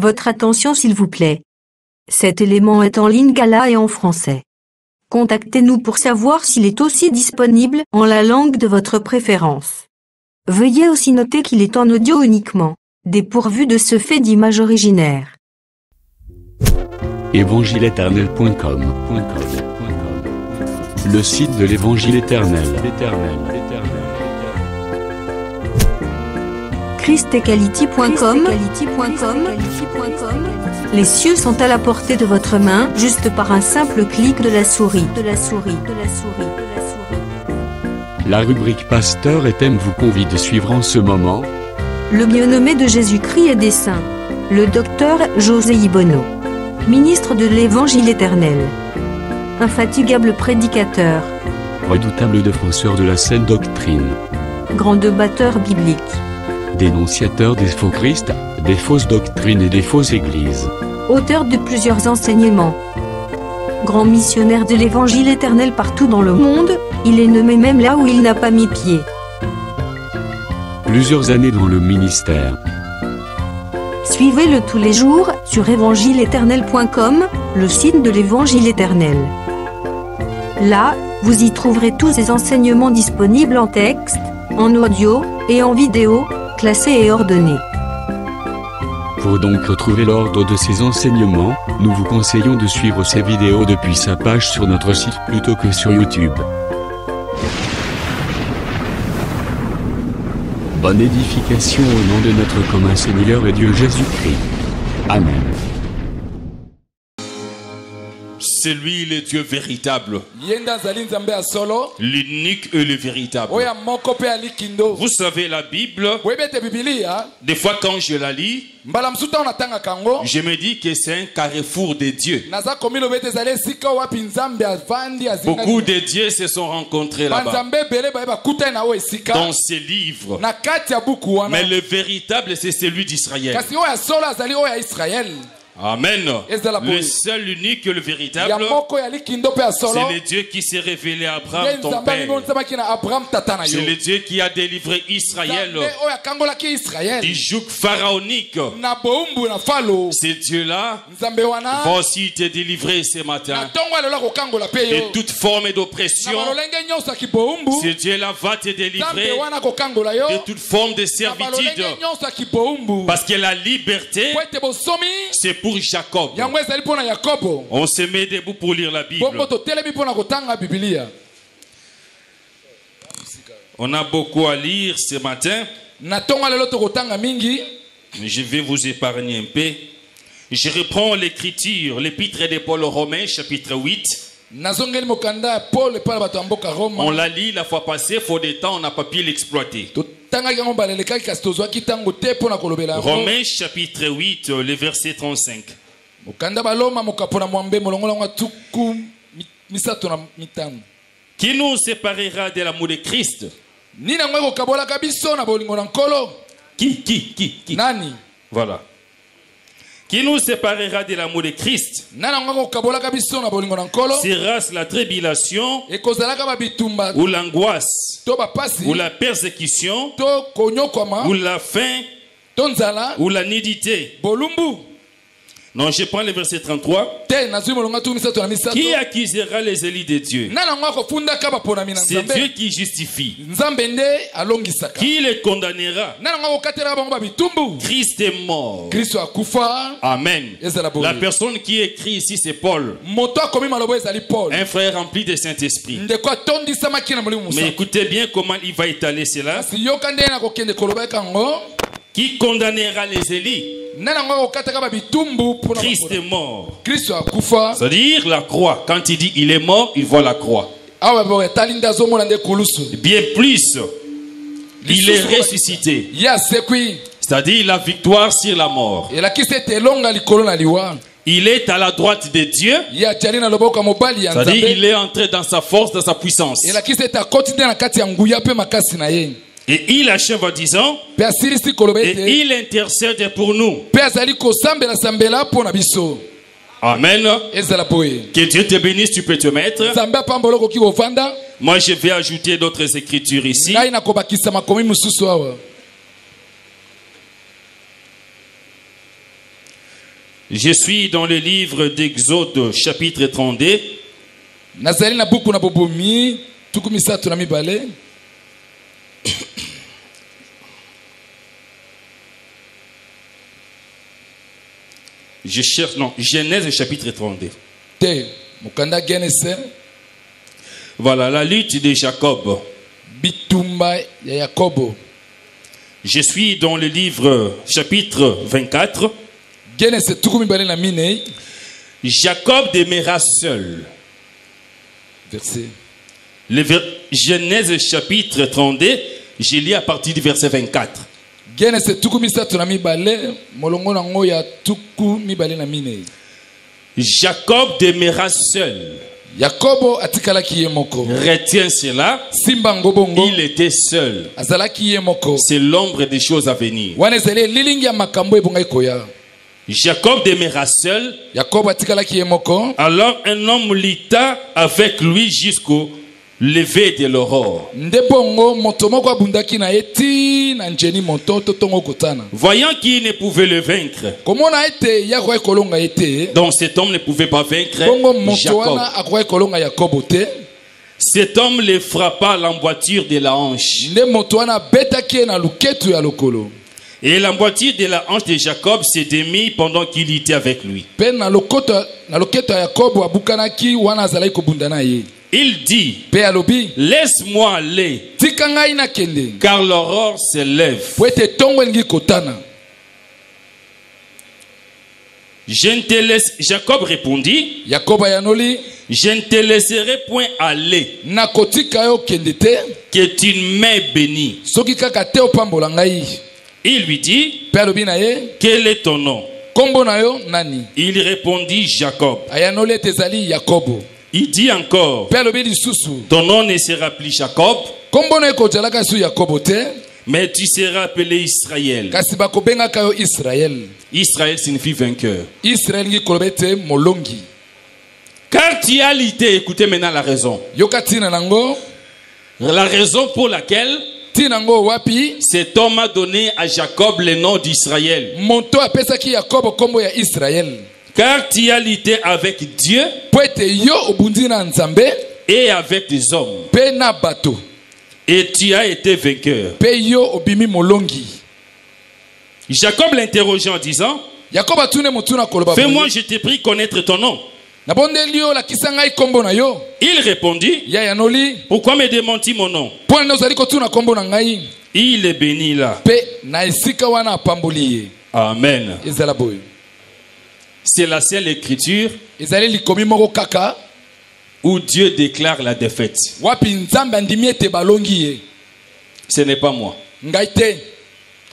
Votre attention s'il vous plaît. Cet élément est en lingala et en français. Contactez-nous pour savoir s'il est aussi disponible en la langue de votre préférence. Veuillez aussi noter qu'il est en audio uniquement, dépourvu de ce fait d'image originaire. Évangileéternel.com, le site de l'Évangile éternel. christequality.com. Les cieux sont à la portée de votre main, juste par un simple clic de la souris. La rubrique Pasteur et thème vous convie de suivre en ce moment Le bien-aimé de Jésus-Christ et des saints, le docteur José Ibono, ministre de l'Évangile éternel, infatigable prédicateur, redoutable défenseur de la saine doctrine, grand débatteur biblique, dénonciateur des faux Christ, des fausses doctrines et des fausses églises, auteur de plusieurs enseignements, grand missionnaire de l'Évangile éternel partout dans le monde, il est nommé même là où il n'a pas mis pied. Plusieurs années dans le ministère. Suivez-le tous les jours sur évangileéternel.com, le site de l'Évangile éternel. Là, vous y trouverez tous ces enseignements disponibles en texte, en audio et en vidéo, classés et ordonnés. Pour donc retrouver l'ordre de ces enseignements, nous vous conseillons de suivre ces vidéos depuis sa page sur notre site plutôt que sur YouTube. Bonne édification au nom de notre commun Seigneur et Dieu Jésus-Christ. Amen. C'est lui le Dieu véritable, l'unique et le véritable. Vous savez, la Bible, des fois quand je la lis, je me dis que c'est un carrefour de Dieu. Beaucoup de dieux se sont rencontrés là-bas, dans ces livres. Mais le véritable, c'est celui d'Israël. Amen. Le seul, unique et le véritable, c'est le Dieu qui s'est révélé à Abraham, ton père. C'est le Dieu qui a délivré Israël du joug pharaonique. Ce Dieu-là va aussi te délivrer ce matin de toute forme d'oppression. Ce Dieu-là va te délivrer de toute forme de servitude. Parce que la liberté, c'est pour Jacob. On se met debout pour lire la Bible. On a beaucoup à lire ce matin. Je vais vous épargner un peu. Je reprends l'écriture, l'épître de Paul aux Romains, chapitre 8. On l'a lu la fois passée, faute de temps, on n'a pas pu l'exploiter. Romains chapitre 8, le verset 35. Qui nous séparera de l'amour de Christ? Qui? Nani? Voilà. Qui nous séparera de l'amour de Christ? Sera-ce la tribulation, ou l'angoisse, ou la persécution, ou la faim, ou la nudité? Non, je prends le verset 33. Qui accusera les élus de Dieu? C'est Dieu qui justifie. Qui les condamnera? Christ est mort. Amen. La personne qui écrit ici, c'est Paul. Un frère rempli de Saint-Esprit. Mais écoutez bien comment il va étaler cela. Qui condamnera les élus? Christ est mort. C'est-à-dire la croix. Quand il dit il est mort, il voit la croix. Bien plus, il est ressuscité. C'est-à-dire la victoire sur la mort. Il est à la droite de Dieu. C'est-à-dire il est entré dans sa force, dans sa puissance. Et il achève en disant, et il intercède pour nous. Amen. Que Dieu te bénisse, tu peux te mettre. Moi je vais ajouter d'autres écritures ici. Je suis dans le livre d'Exode, chapitre 32. Je cherche, non, Genèse, chapitre 32. Voilà, la lutte de Jacob. Je suis dans le livre, chapitre 24. Jacob demeura seul. Genèse chapitre 32, je lis à partir du verset 24. Jacob demeura seul. Retiens cela. Il était seul. C'est l'ombre des choses à venir. Jacob demeura seul. Alors un homme lutta avec lui jusqu'au lever de l'aurore. Voyant qu'il ne pouvait le vaincre, donc cet homme ne pouvait pas vaincre Jacob. Cet homme le frappa à l'emboîture de la hanche. Et l'emboîture de la hanche de Jacob s'est démise pendant qu'il était avec lui. Il dit, laisse-moi aller, car l'aurore se lève. Je ne te laisse. Jacob répondit, je ne te laisserai point aller, que tu m'aies béni. Il lui dit, quel est ton nom? Il répondit, Jacob. Il dit encore, ton nom ne sera plus Jacob, mais tu seras appelé Israël. Israël signifie vainqueur. Car tu as lutté, écoutez maintenant la raison. La raison pour laquelle cet homme a donné à Jacob le nom d'Israël. Car tu as lutté avec Dieu et avec des hommes. Et tu as été vainqueur. Jacob l'interrogeait en disant, fais-moi, je t'ai pris connaître ton nom. Il répondit, pourquoi me demandes-tu mon nom? Il est béni là. Amen. C'est la seule écriture où Dieu déclare la défaite. Ce n'est pas moi.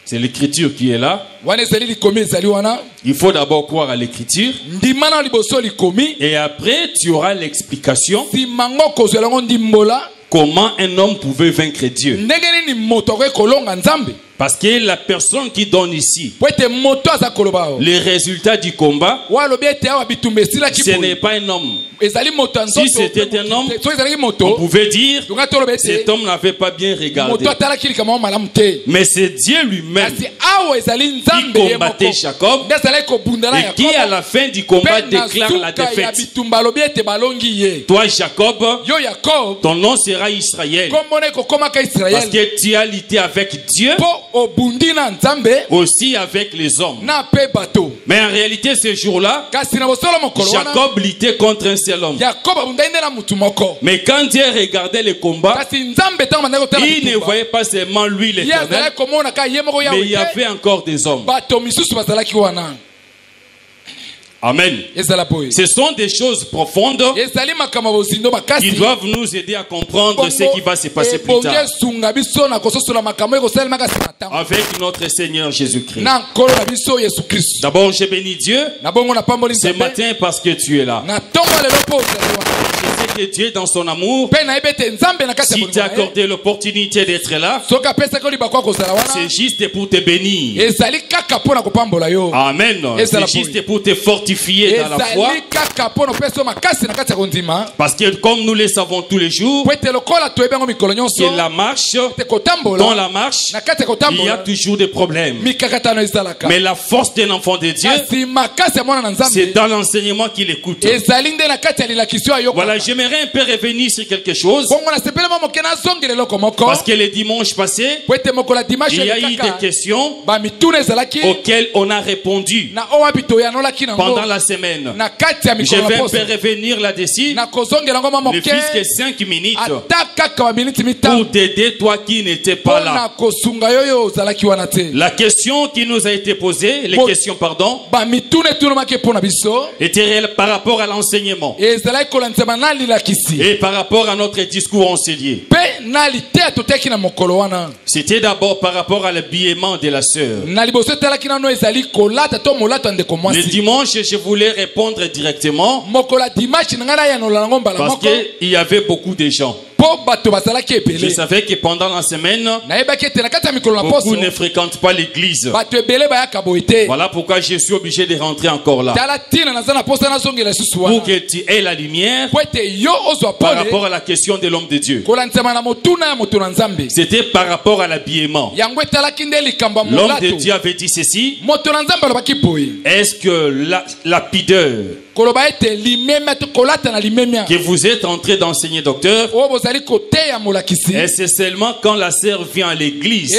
C'est l'écriture qui est là. Il faut d'abord croire à l'écriture. Et après, tu auras l'explication. Comment un homme pouvait vaincre Dieu. Parce que la personne qui donne ici les résultats du combat, ce n'est pas un homme. Si c'était un homme, on pouvait dire cet homme n'avait pas bien regardé. Mais c'est Dieu lui-même qui combattait Jacob et qui à la fin du combat déclare la défaite. Toi Jacob, ton nom sera Israël, parce que tu as lutté avec Dieu, aussi avec les hommes. Mais en réalité ce jour-là, Jacob luttait contre un seul homme. Mais quand Dieu regardait le combat, il ne voyait pas seulement lui l'Éternel, mais il y avait encore des hommes. Amen. Ce sont des choses profondes qui doivent nous aider à comprendre ce qui va se passer plus tard avec notre Seigneur Jésus-Christ. D'abord, je bénis Dieu ce matin parce que tu es là. Je sais que Dieu dans son amour, si tu as accordé l'opportunité d'être là, c'est juste pour te bénir. Amen. C'est juste pour te fortifier dans la foi. Parce que comme nous le savons tous les jours, que la marche, dans la marche, il y a toujours des problèmes. Mais la force d'un enfant de Dieu, c'est dans l'enseignement qu'il écoute. Voilà, j'aimerais un peu revenir sur quelque chose. Parce que le dimanche passé, il y a eu des questions auxquelles on a répondu pendant la semaine. Je vais un peu revenir là-dessus, ne fût-ce que 5 minutes, pour t'aider toi qui n'étais pas là. La question qui nous a été posée, les questions pardon, était par rapport à l'enseignement et par rapport à notre discours enseigné. C'était d'abord par rapport à l'habillement de la sœur. Le dimanche, je voulais répondre directement parce qu'il y avait beaucoup de gens. Je savais que pendant la semaine, beaucoup ne fréquentent pas l'église. Voilà pourquoi je suis obligé de rentrer encore là. Pour que tu aies la lumière par rapport à la question de l'homme de Dieu. C'était par rapport à l'habillement. L'homme de Dieu avait dit ceci. Est-ce que la pudeur que vous êtes en train d'enseigner, docteur, et c'est seulement quand la sœur vient à l'église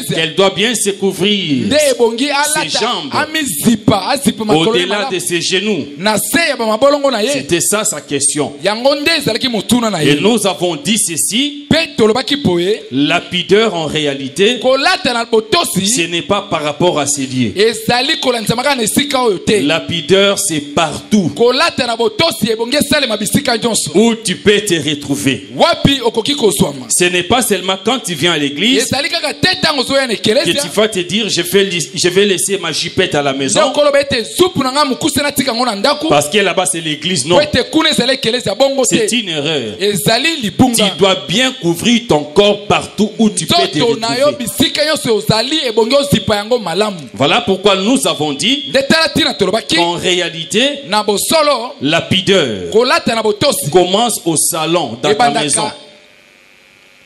qu'elle doit bien se couvrir ses jambes au-delà de ses genoux. C'était ça sa question. Et nous avons dit ceci. La pudeur en réalité, ce n'est pas par rapport à ses lieux. La pudeur c'est partout où tu peux te retrouver. Ce n'est pas seulement quand tu viens à l'église que tu vas te dire je vais laisser ma jupette à la maison parce que là-bas c'est l'église. Non, c'est une erreur. Tu dois bien couvrir ton corps partout où tu peux te retrouver. Voilà pourquoi nous avons dit qu'en réalité la pudeur commence au salon, dans ta maison.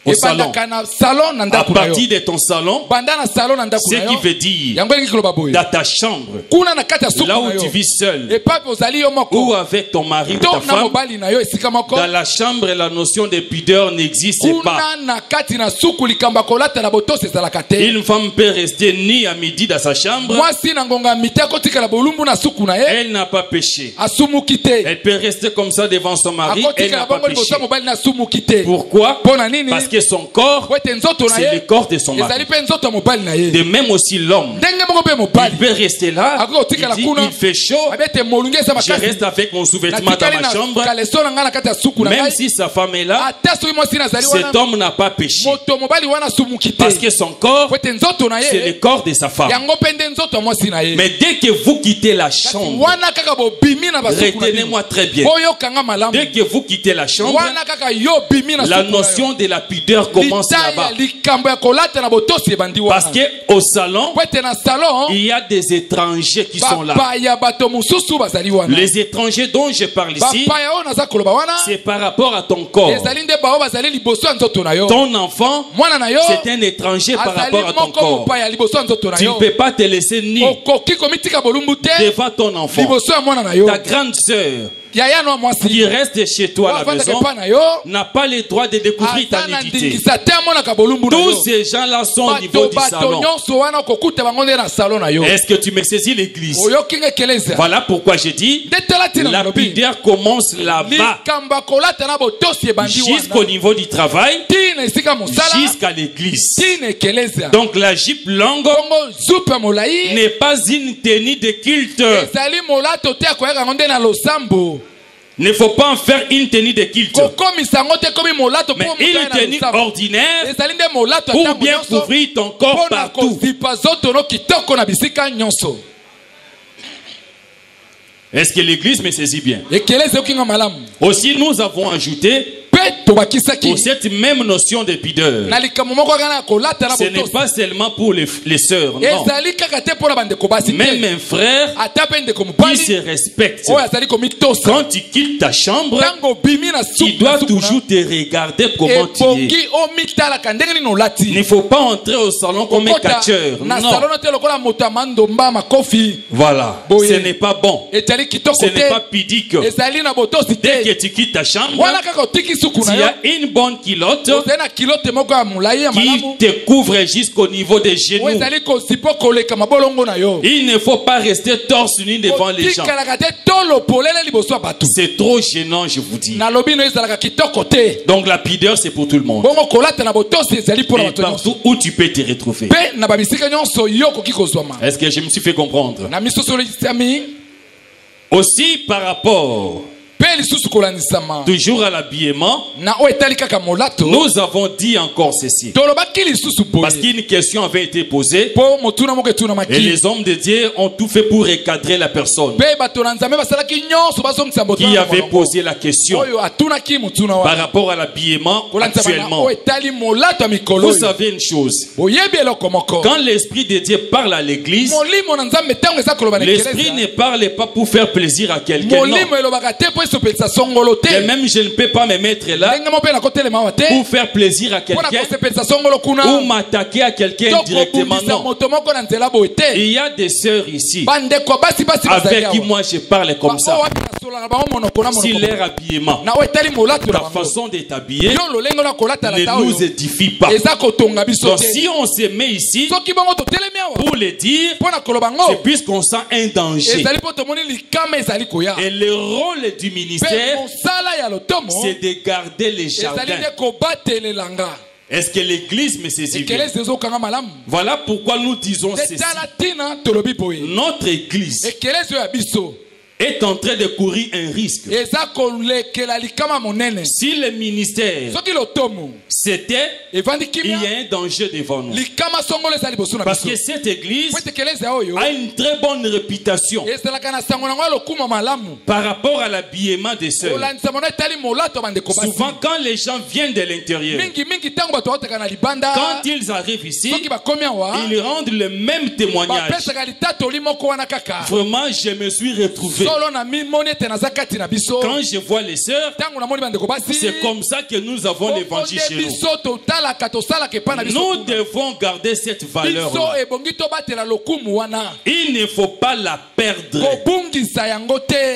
Au salon. À partir de ton salon, ce qui veut dire dans ta chambre, là où tu vis seul ou avec ton mari ou ta femme, dans la chambre la notion de pudeur n'existe pas. Une femme peut rester nue à midi dans sa chambre, elle n'a pas péché. Elle peut rester comme ça devant son mari, elle n'a pas péché. Pourquoi? Parce que son corps, c'est le corps de son mari. De même aussi l'homme, il peut rester là, il dit il fait chaud, je reste avec mon sous-vêtement dans ma chambre. Même si sa femme est là, cet homme n'a pas péché. Parce que son corps, c'est le corps de sa femme. Mais dès que vous quittez la chambre, retenez-moi très bien, dès que vous quittez la chambre, la notion de la pudeur commence là-bas. Parce que au salon, il y a des étrangers qui sont là. Les étrangers dont je parle ici, c'est par rapport à ton corps. Ton enfant, c'est un étranger par rapport à ton corps. Tu ne peux pas te laisser nu devant ton enfant. Ta grande sœur qui reste chez toi à la maison n'a pas le droit de découvrir ta nudité. Tous ces gens-là sont au niveau du salon. Est-ce que tu me saisis l'église? Voilà pourquoi je dis la pudeur commence là-bas jusqu'au niveau du travail, jusqu'à l'église. Donc la jupe longue n'est pas une tenue de culte. Il ne faut pas en faire une tenue de culte, mais une tenue ordinaire pour bien couvrir ton corps partout. Est-ce que l'église me saisit bien? Aussi, nous avons ajouté pour cette même notion de pudeur. Ce n'est pas seulement pour les sœurs, non. Même un frère qui se respecte, quand tu quittes ta chambre, tu dois toujours te regarder comment tu es. Il ne faut pas entrer au salon comme un catcheur. Non. Voilà. Ce n'est pas bon. Ce n'est pas pudique. Dès que tu quittes ta chambre, il y a une bonne culotte qui te couvre jusqu'au niveau des genoux. Il ne faut pas rester torse nu devant les gens. C'est trop gênant, je vous dis. Donc la pudeur, c'est pour tout le monde. Et partout où tu peux te retrouver. Est-ce que je me suis fait comprendre? Aussi par rapport toujours à l'habillement, nous avons dit encore ceci. Parce qu'une question avait été posée et les hommes de Dieu ont tout fait pour recadrer la personne qui avait posé la question par rapport à l'habillement actuellement. Vous savez une chose, quand l'Esprit de Dieu parle à l'église, l'Esprit ne parle pas pour faire plaisir à quelqu'un. Et même je ne peux pas me mettre là pour faire plaisir à quelqu'un ou m'attaquer à quelqu'un directement. Non. Il y a des sœurs ici avec qui moi je parle comme ça. Si leur habillement, la façon d'être habillé ne nous édifie pas. Donc si on se met ici pour le dire, c'est puisqu'on sent un danger. Et le rôle du ministère, c'est de garder les jardins. Est-ce que l'église me saisit bien? Voilà pourquoi nous disons ceci. Notre église est en train de courir un risque. Si le ministère c'était, il y a un danger devant nous. Parce que cette église a une très bonne réputation par rapport à l'habillement des sœurs. Souvent quand les gens viennent de l'intérieur, quand ils arrivent ici, ils rendent le même témoignage. Vraiment, je me suis retrouvé. Quand je vois les sœurs, c'est comme ça que nous avons l'évangile chez nous. Nous devons garder cette valeur. Il ne faut pas la perdre.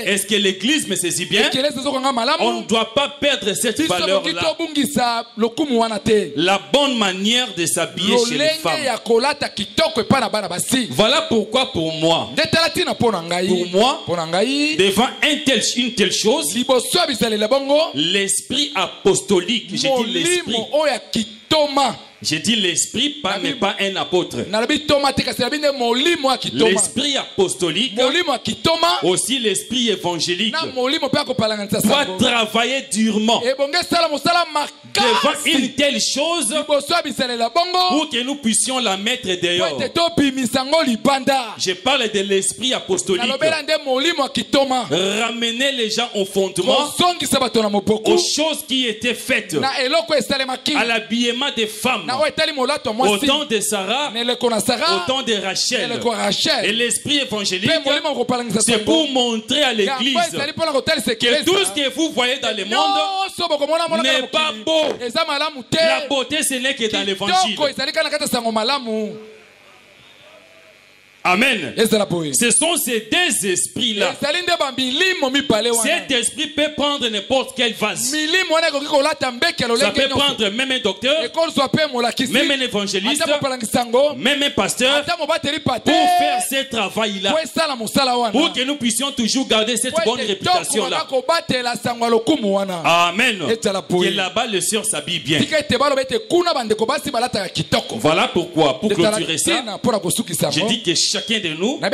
Est-ce que l'église me saisit bien? On ne doit pas perdre cette valeur-là. La bonne manière de s'habiller chez les femmes. Voilà pourquoi pour moi, devant une telle chose, l'esprit apostolique, j'ai dit l'esprit, mais pas un apôtre. L'esprit apostolique, aussi l'esprit évangélique, doit travailler durement devant une telle chose pour que nous puissions la mettre dehors. Je parle de l'esprit apostolique. Ramener les gens au fondement, aux choses qui étaient faites, à l'habillement des femmes. Au temps de Sarah, au temps de Rachel. Et l'esprit évangélique, c'est pour montrer à l'église que tout ce que vous voyez dans le monde n'est pas beau. La beauté, ce n'est que dans l'évangile. Amen. Ce sont ces deux esprits-là. Cet esprit peut prendre n'importe quel vase. Ça peut prendre même un docteur, même un évangéliste, même un pasteur, pour faire ce travail-là. Pour que nous puissions toujours garder cette bonne réputation-là. Amen. Que là-bas, le sœur s'habille bien. Voilà pourquoi, pour clôturer ça, j'ai dit que chacun de nous a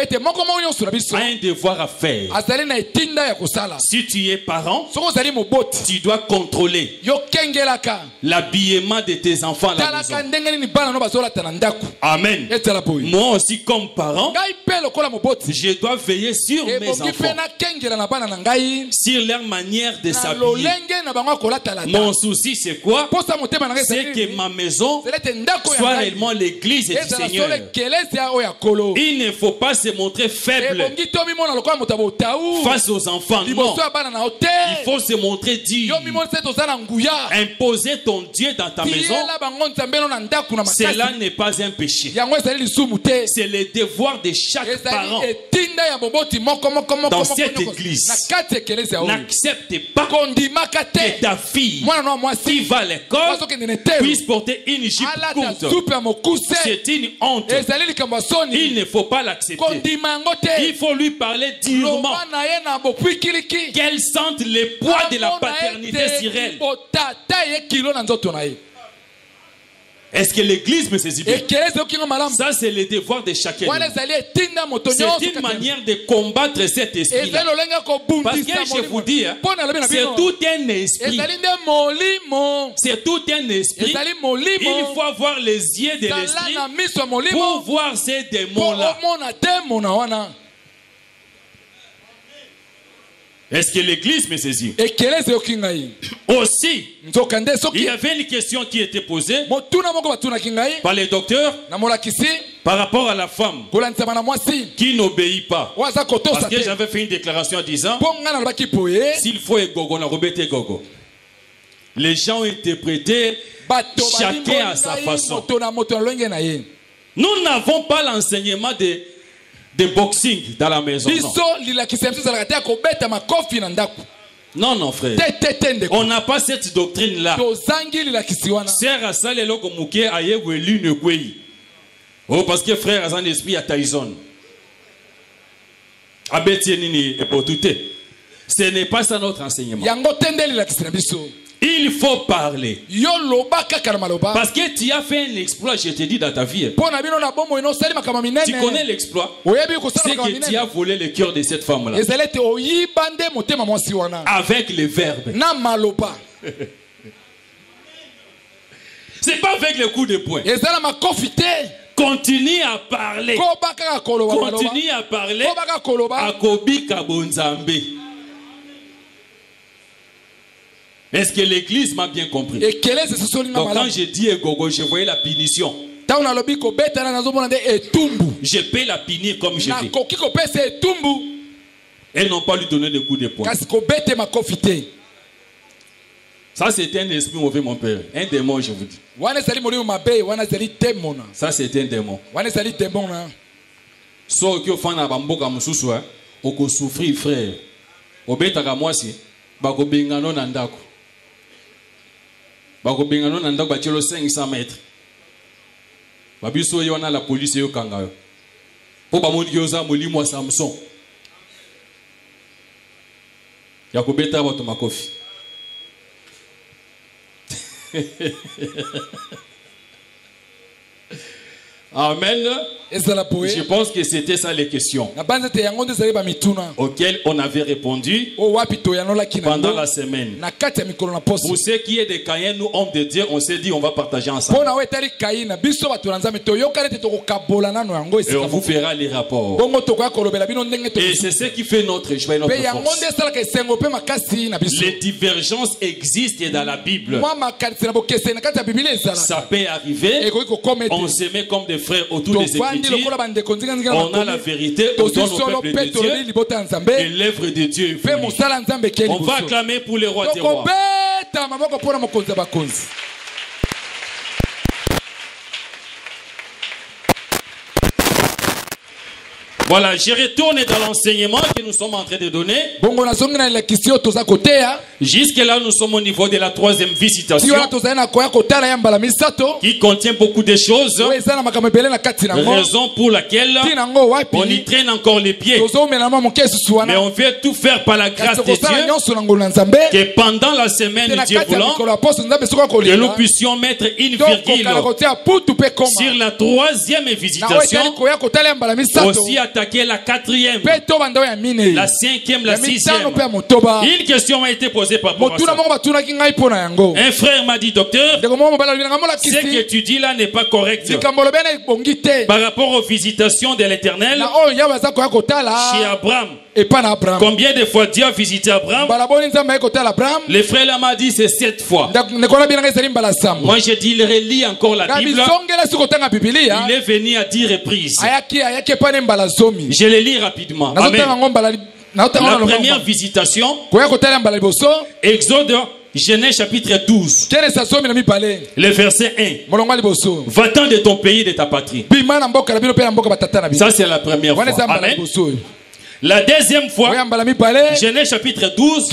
un devoir à faire. Si tu es parent, tu dois contrôler l'habillement de tes enfants à la maison. Amen. Moi aussi comme parent, je dois veiller sur mes enfants, sur leur manière de s'habiller. Mon souci c'est quoi? C'est que ma maison soit réellement l'église du Seigneur. Il ne faut pas se montrer faible face aux enfants. Non. Il faut se montrer digne. Imposer ton Dieu dans ta maison, cela n'est pas un péché. C'est le devoir de chaque parent dans cette église. N'accepte pas que ta fille qui va à l'école puisse porter une jupe courte. C'est une honte. Il ne faut pas l'accepter. Il faut lui parler durement. Qu'elle sente le poids de la paternité sur elle. Est-ce que l'église me saisit bien? Ça, c'est le devoir de chacun. C'est une manière de combattre cet esprit-là. Parce que je vous dis, c'est tout un esprit. C'est tout un esprit. Il faut avoir les yeux de l'esprit pour voir ces démons-là. Est-ce que l'église me saisit? Aussi, il y avait une question qui était posée par les docteurs par rapport à la femme qui n'obéit pas. Parce que j'avais fait une déclaration en disant s'il faut gogo, on a rebêté gogo. Les gens ont interprété chacun à sa façon. Nous n'avons pas l'enseignement de boxing dans la maison. Non, non, frère. On n'a pas cette doctrine-là. Oh, parce que frère a un esprit à Tyson. Ce n'est pas ça notre enseignement. Il faut parler. Parce que tu as fait un exploit, je te dis, dans ta vie. Tu connais l'exploit. C'est que tu as volé le cœur de cette femme-là. Avec les verbes. C'est pas avec le coup de poing. Continue à parler. Continue à parler. Akobi Kabonzambe. Est-ce que l'église m'a bien compris? Donc quand je dis Gogo, je voyais la punition. Je peux la punir comme je veux. Et non pas lui donner des coups de poing. Ça c'est un esprit mauvais, mon père. Un démon, je vous dis. Ça c'est un démon. So que fan à bamboka mususu, oko souffrir frère. Obetaka moi si, bako bengano nandako. Bako bengano nandako bachelo 500 mètres. Babiso yona la police yo kangayo. Po bamoni yoza molimo wa Samson. Yakobeta bato makofi. Amen. Je pense que c'était ça les questions auxquelles on avait répondu pendant la semaine. Pour ce qui est des Caïens, nous hommes de Dieu, on s'est dit on va partager ensemble. Et on vous fera les rapports. Et c'est ce qui fait notre joie et notre force. Les divergences existent dans la Bible. Ça peut arriver. On se met comme des frères autour des Écritures. On a la vérité autour du peuple de Dieu et l'œuvre de Dieu. On va acclamer pour le roi des rois. Voilà, je retourne dans l'enseignement que nous sommes en train de donner. Jusque là, nous sommes au niveau de la troisième visitation, qui contient beaucoup de choses. Raison pour laquelle on y traîne encore les pieds. Mais on veut tout faire par la grâce de Dieu, que pendant la semaine, Dieu voulant, que nous puissions mettre une virgule sur la troisième visitation, aussi attaquer la quatrième, la cinquième, la sixième. Une question a été posée par rapport à ça. Un frère m'a dit, docteur, ce que tu dis là n'est pas correct par rapport aux visitations de l'Éternel chez Abraham. Combien de fois Dieu a visité Abraham? Le frère là m'a dit c'est 7 fois. Moi j'ai dit il relit encore la Bible. Il est venu à 10 reprises. Je le lis rapidement. Amen. La première visitation, Exode, Genèse chapitre 12, le verset 1. Va-t'en de ton pays et de ta patrie. Ça c'est la première fois. Amen. La deuxième fois, Genèse chapitre 12,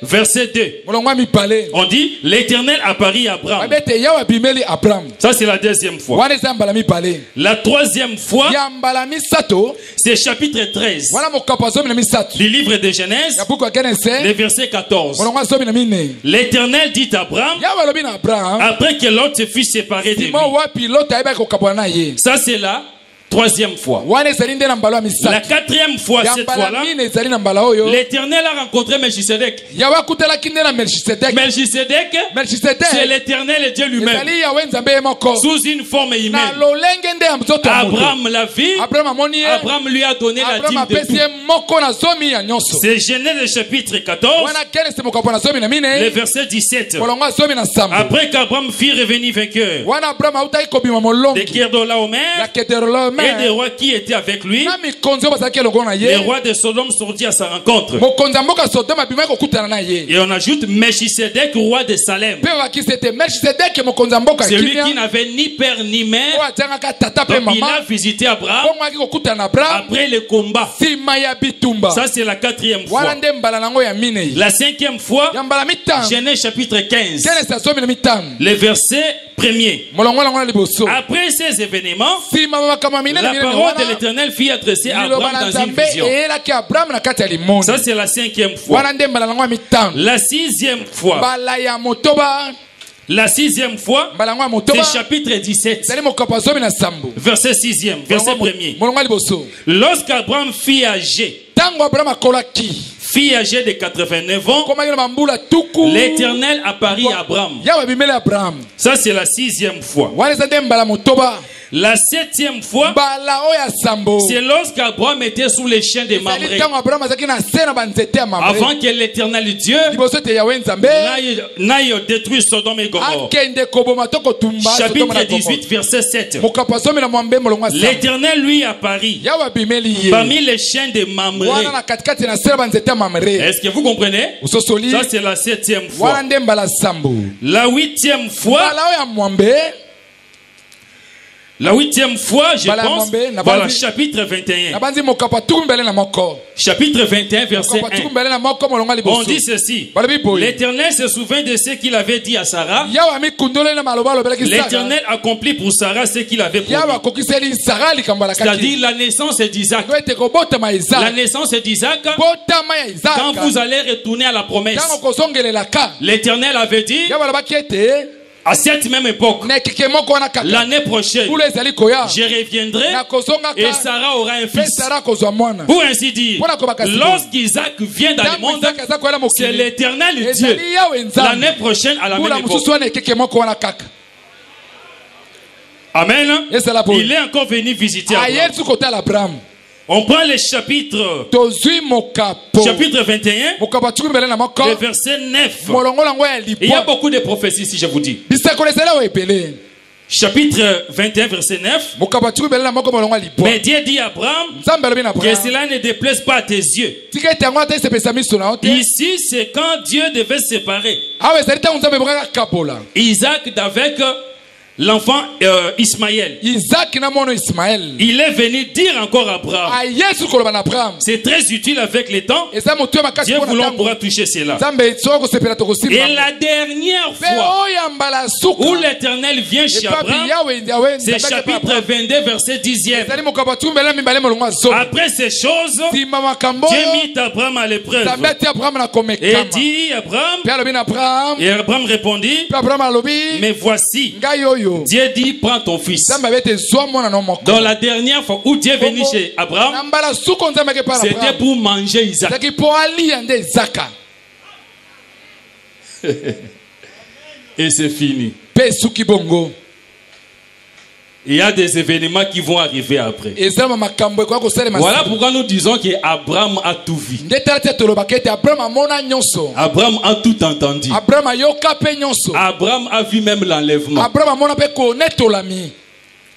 verset 2. On dit, l'Éternel apparut à Abraham. Ça c'est la deuxième fois. La troisième fois, c'est chapitre 13 du livre de Genèse, le verset 14. L'Éternel dit à Abraham, après que l'autre se fut séparé de lui. Ça c'est là. Troisième fois. La quatrième fois, cette fois-là, l'Éternel a rencontré Melchisedec. Melchisedec, c'est l'Éternel et Dieu lui-même, sous une forme humaine. Abraham l'a vu. Abraham lui a donné la dîme de tout. C'est Genèse chapitre 14, le verset 17. Après qu'Abraham fut revenu vainqueur de Kedorlaomer et des rois qui étaient avec lui, les rois de Sodome sortis à sa rencontre. Et on ajoute Melchisedec, roi de Salem. C'est lui qui n'avait ni père ni mère. Donc il a visité Abraham après le combat. Ça c'est la quatrième fois. La cinquième fois, Genèse chapitre 15, le verset 1er. Après ces événements, la parole de l'Éternel fut adressée à Abraham dans une vision. Ça c'est la cinquième fois. La sixième fois, c'est chapitre 17, verset 6e, verset 1er. Lorsqu'Abraham fut âgé de 89 ans, l'Éternel apparut à Abraham. Ça c'est la sixième fois. La septième fois, c'est lorsqu'Abraham était sous les chênes de Mamré, avant que l'Éternel Dieu n'aille détruire Sodome et Gomorrhe. Chapitre 18, verset 7. L'Éternel lui apparut parmi les chênes de Mamré. Est-ce que vous comprenez? Ça c'est la septième fois. La huitième fois, je pense, voilà, chapitre 21. Chapitre 21, verset 1. On dit ceci. L'Éternel se souvint de ce qu'il avait dit à Sarah. L'Éternel accomplit pour Sarah ce qu'il avait promis. C'est-à-dire la naissance d'Isaac. La naissance d'Isaac, quand vous allez retourner à la promesse, l'Éternel avait dit, à cette même époque, l'année prochaine, je reviendrai et Sarah aura un fils. Pour ainsi dire, lorsqu'Isaac vient dans le monde, c'est l'Éternel Dieu. L'année prochaine, à la même époque. Amen. Il est encore venu visiter Abraham. On prend le chapitre 21, le verset 9. Il y a beaucoup de prophéties si je vous dis. Chapitre 21, verset 9. Mais Dieu dit à Abraham que cela ne déplaise pas à tes yeux. Ici, c'est quand Dieu devait séparer Isaac d'avec l'enfant Ismaël. Il est venu dire encore à Abraham. C'est très utile avec les temps. Dieu voulant pourra toucher cela. Et la dernière fois où l'Éternel vient chez Abraham, c'est chapitre 22 verset 10e. Après ces choses, Dieu mit Abraham à l'épreuve et dit Abraham, et Abraham répondit, mais voici, Dieu dit prends ton fils. Dans la dernière fois où Dieu est venu chez Abraham, c'était pour manger Isaac. Et c'est fini. Il y a des événements qui vont arriver après. Voilà pourquoi nous disons qu'Abraham a tout vu. Abraham a tout entendu. Abraham a vu même l'enlèvement.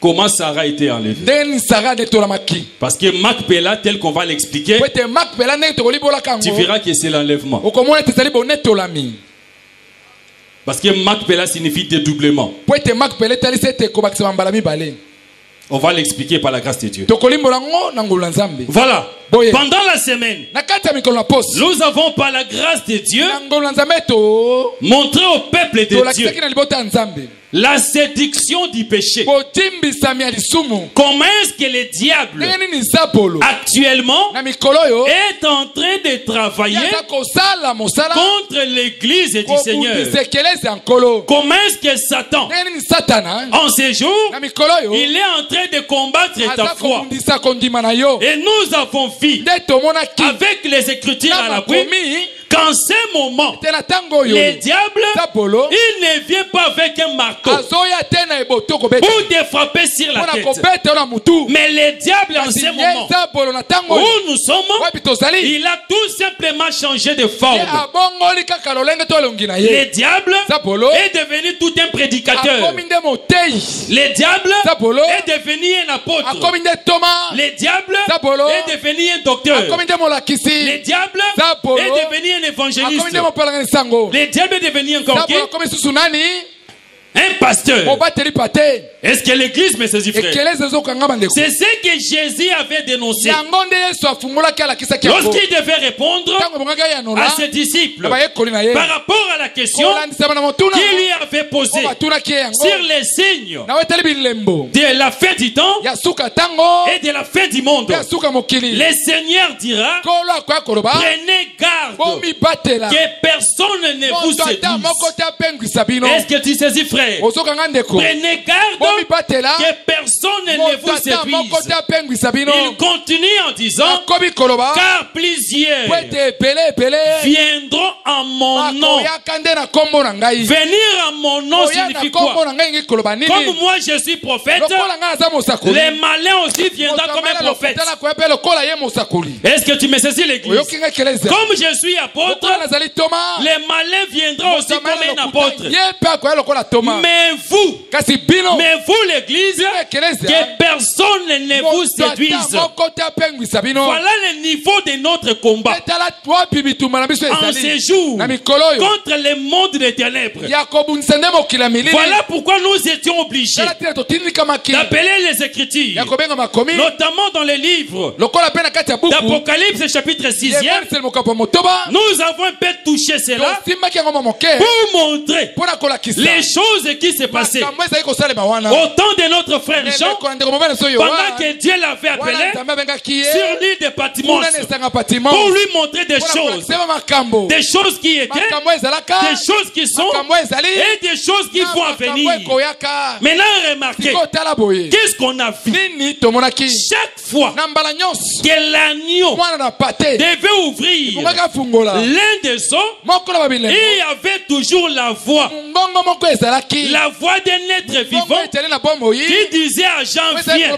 Comment Sarah a été enlevée. Parce que Macpéla, tel qu'on va l'expliquer, tu verras que c'est l'enlèvement. Parce que Macpéla signifie dédoublement. On va l'expliquer par la grâce de Dieu. Voilà. Pendant la semaine, nous avons par la grâce de Dieu montré au peuple de Dieu la séduction du péché. Comment est-ce que le diable actuellement est en train de travailler contre l'église du Seigneur? Comment est-ce que Satan en ces jours il est en train de combattre ta foi? Et nous avons vu avec les Écritures à l'appui qu'en ce moment, le diable, il ne vient pas avec un marteau pour te frapper sur la tête. Mais le diable, en ce moment où nous sommes, il a tout simplement changé de forme. Le diable est devenu tout un prédicateur. Le diable est devenu un apôtre. Le diable est devenu un docteur. Le diable est devenu un évangéliste. Le diable est devenu encore qui? Un pasteur. Est-ce que l'église me saisit, frère? C'est ce que Jésus avait dénoncé lorsqu'il devait répondre à ses disciples par rapport à la question qu'il lui avait posée sur les signes de la fin du temps et de la fin du monde. Le Seigneur dira, prenez garde que personne ne vous séduise. Est-ce que tu saisis, frère? Prenez garde que personne ne vous séduise. Il continue en disant, car plusieurs viendront en mon nom. Venir en mon nom signifie quoi? Comme moi je suis prophète, les malins aussi viendront comme un prophète. Est-ce que tu me saisis, l'église? Comme je suis apôtre, les malins viendront aussi comme un apôtre. Mais vous, l'église, que personne ne vous séduise. Voilà le niveau de notre combat en ces jours contre le monde des ténèbres. Voilà pourquoi nous étions obligés d'appeler les Écritures, notamment dans les livres d'Apocalypse chapitre 6e. Nous avons un peu touché cela pour montrer les choses qui s'est passé au temps de notre frère Jean, pendant que Dieu l'avait appelé sur l'île de Patmos pour lui montrer des choses qui étaient, des choses qui sont et des choses qui vont venir. Maintenant remarquez, qu'est-ce qu'on a vu? Chaque fois que l'agneau devait ouvrir l'un des os, il y avait toujours la voix d'un être vivant qui disait à Jean, viens.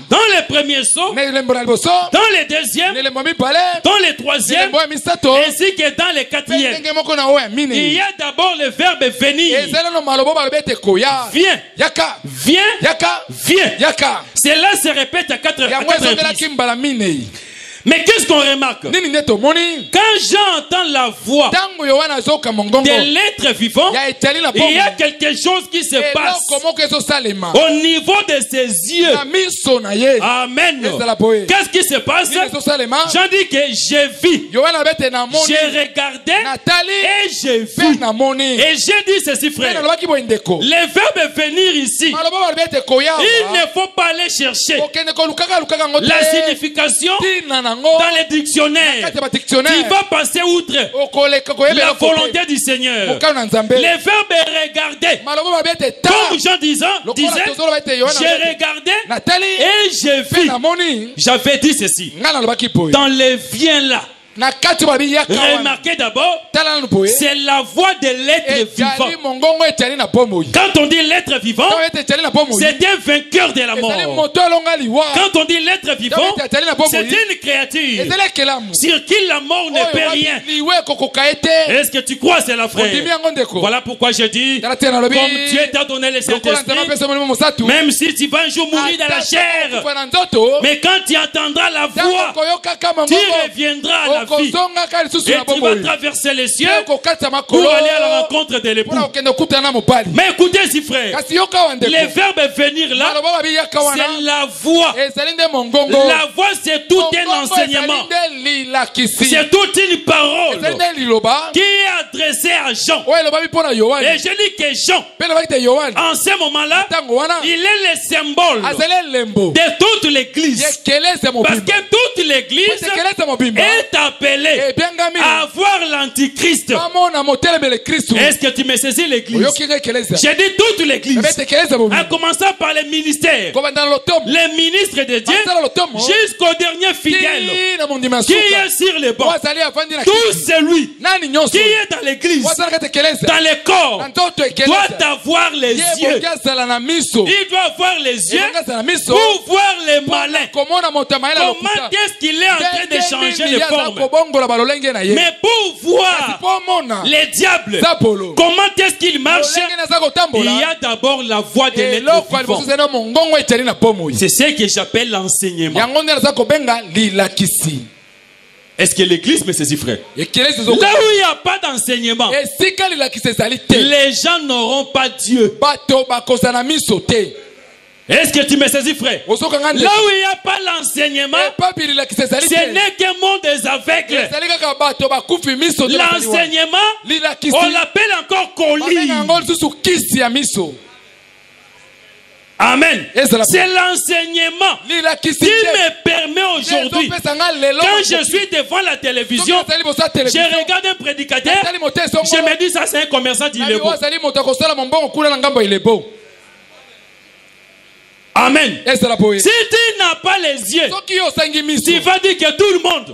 Dans le premier saut, dans le deuxième, dans le troisième, ainsi que dans le quatrième. Il y a d'abord le verbe venir. Viens, viens, viens. Cela se répète à quatre reprises. Mais qu'est-ce qu'on remarque? Quand j'entends la voix de l'être vivant, il y a quelque chose qui se passe au niveau de ses yeux. Amen. Qu'est-ce qui se passe? J'en dis que j'ai vu, j'ai regardé et j'ai vu. Et j'ai dit ceci, frère. Le verbe venir ici, il ne faut pas aller chercher la signification dans les dictionnaires. Tu vas passer outre la volonté du Seigneur. Le verbe regarder, comme Jean disait, j'ai regardé et j'ai vu. J'avais dit ceci. Dans les viens là, remarquez d'abord, c'est la voix de l'être vivant. Quand on dit l'être vivant, c'est un vainqueur de la mort. Quand on dit l'être vivant, c'est une créature sur qui la mort ne peut rien. Est-ce que tu crois, c'est la frère? Voilà pourquoi je dis, comme Dieu t'a donné le Saint-Esprit, même si tu vas un jour mourir dans la chair, mais quand tu entendras la voix, tu reviendras à la vie. Et tu vas traverser les cieux pour aller à la rencontre de l'époux. Mais écoutez, si frère, le verbe venir là, c'est la voix. La voix, c'est tout un enseignement. C'est toute une parole qui est adressée à Jean. Et je dis que Jean, en ce moment-là, il est le symbole de toute l'église. Parce que toute l'église est appelée à voir l'antichrist. Est-ce que tu me saisis l'église? J'ai dit toute l'église, en commençant par les ministères, les ministres de Dieu, jusqu'au dernier fidèle qui est sur les bancs. Tout celui qui est dans l'église, dans les corps, doit avoir les yeux. Il doit avoir les yeux pour voir les malins. Comment est-ce qu'il est en train de changer de forme? Mais pour voir les diables, comment est-ce qu'il marche? Il y a d'abord la voix de l'être vivant. C'est ce que j'appelle l'enseignement. Est-ce que l'église me saisit, frère? Là où il n'y a pas d'enseignement, les gens n'auront pas Dieu. Est-ce que tu me saisis, frère? Là où il n'y a pas l'enseignement, ce n'est qu'un monde des aveugles. L'enseignement, on l'appelle encore colis. Amen. C'est l'enseignement qui me permet aujourd'hui, quand je suis devant la télévision, je regarde un prédicateur, je me dis ça c'est un commerçant, il est beau. Amen. Si tu n'as pas les yeux, tu vas dire que tout le monde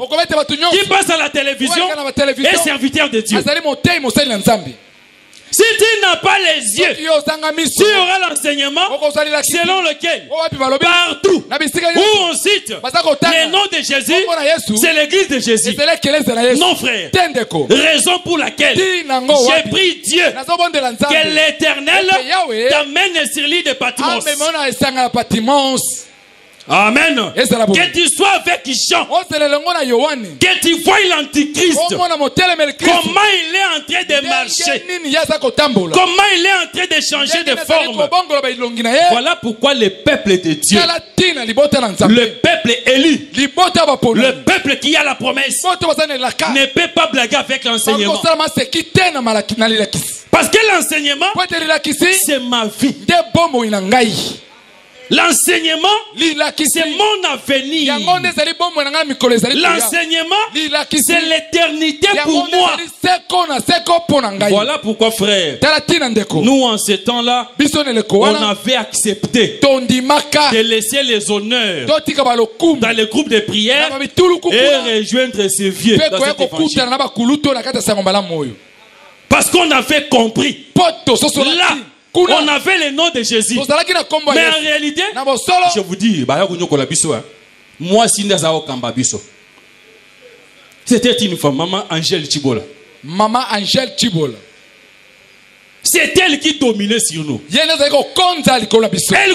qui passe à la télévision est serviteur de Dieu. Si tu n'as pas les yeux, tu auras l'enseignement selon lequel partout où on cite le nom de Jésus, c'est l'église de Jésus. Non, frère. Raison pour laquelle j'ai pris Dieu que l'Éternel t'amène sur l'île de Patmos. Amen. Que tu sois avec Jean, que tu vois l'antichrist, comment il est en train de marcher, comment il est en train de changer de forme. Voilà pourquoi le peuple de Dieu, le peuple élu, le peuple qui a la promesse, ne peut pas blaguer avec l'enseignement. Parce que l'enseignement, c'est ma vie. L'enseignement, c'est mon avenir. L'enseignement, c'est l'éternité pour moi. Voilà pourquoi, frère, nous en ce temps-là, on avait accepté de laisser les honneurs dans le groupe de prière et rejoindre ces vieux dans cet évangile. Parce qu'on avait compris. Là, on avait le nom de Jésus. Mais en réalité, je vous dis, moi, c'était une femme, Maman Angèle Chibola. C'est elle qui dominait sur nous. Elle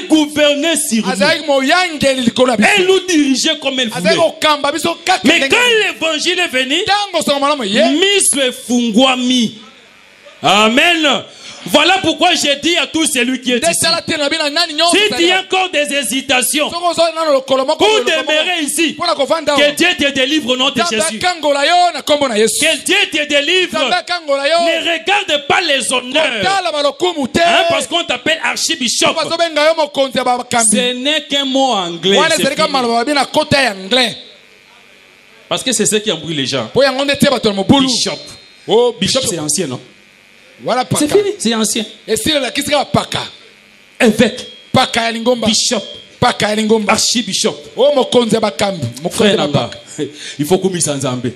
gouvernait sur nous. Elle nous dirigeait comme elle voulait. Mais quand l'évangile est venu, Amen. Voilà pourquoi j'ai dit à tous celui qui est ici, si tu as encore des hésitations pour demeurer ici, que Dieu te délivre au nom de Jésus. Que Dieu te délivre. Ne regarde pas les honneurs, parce qu'on t'appelle archibishop. Ce n'est qu'un mot anglais. Parce que c'est ce qui embrouille les gens. Bishop. Oh, bishop, c'est ancien, non? Voilà, c'est fini, c'est ancien. Et si la kisra paka, évêque, paka lingomba, bishop, paka lingomba, archibishop. Oh mon konze bakambi, mon frère là-bas. Il faut qu'on m'y s'enzambe.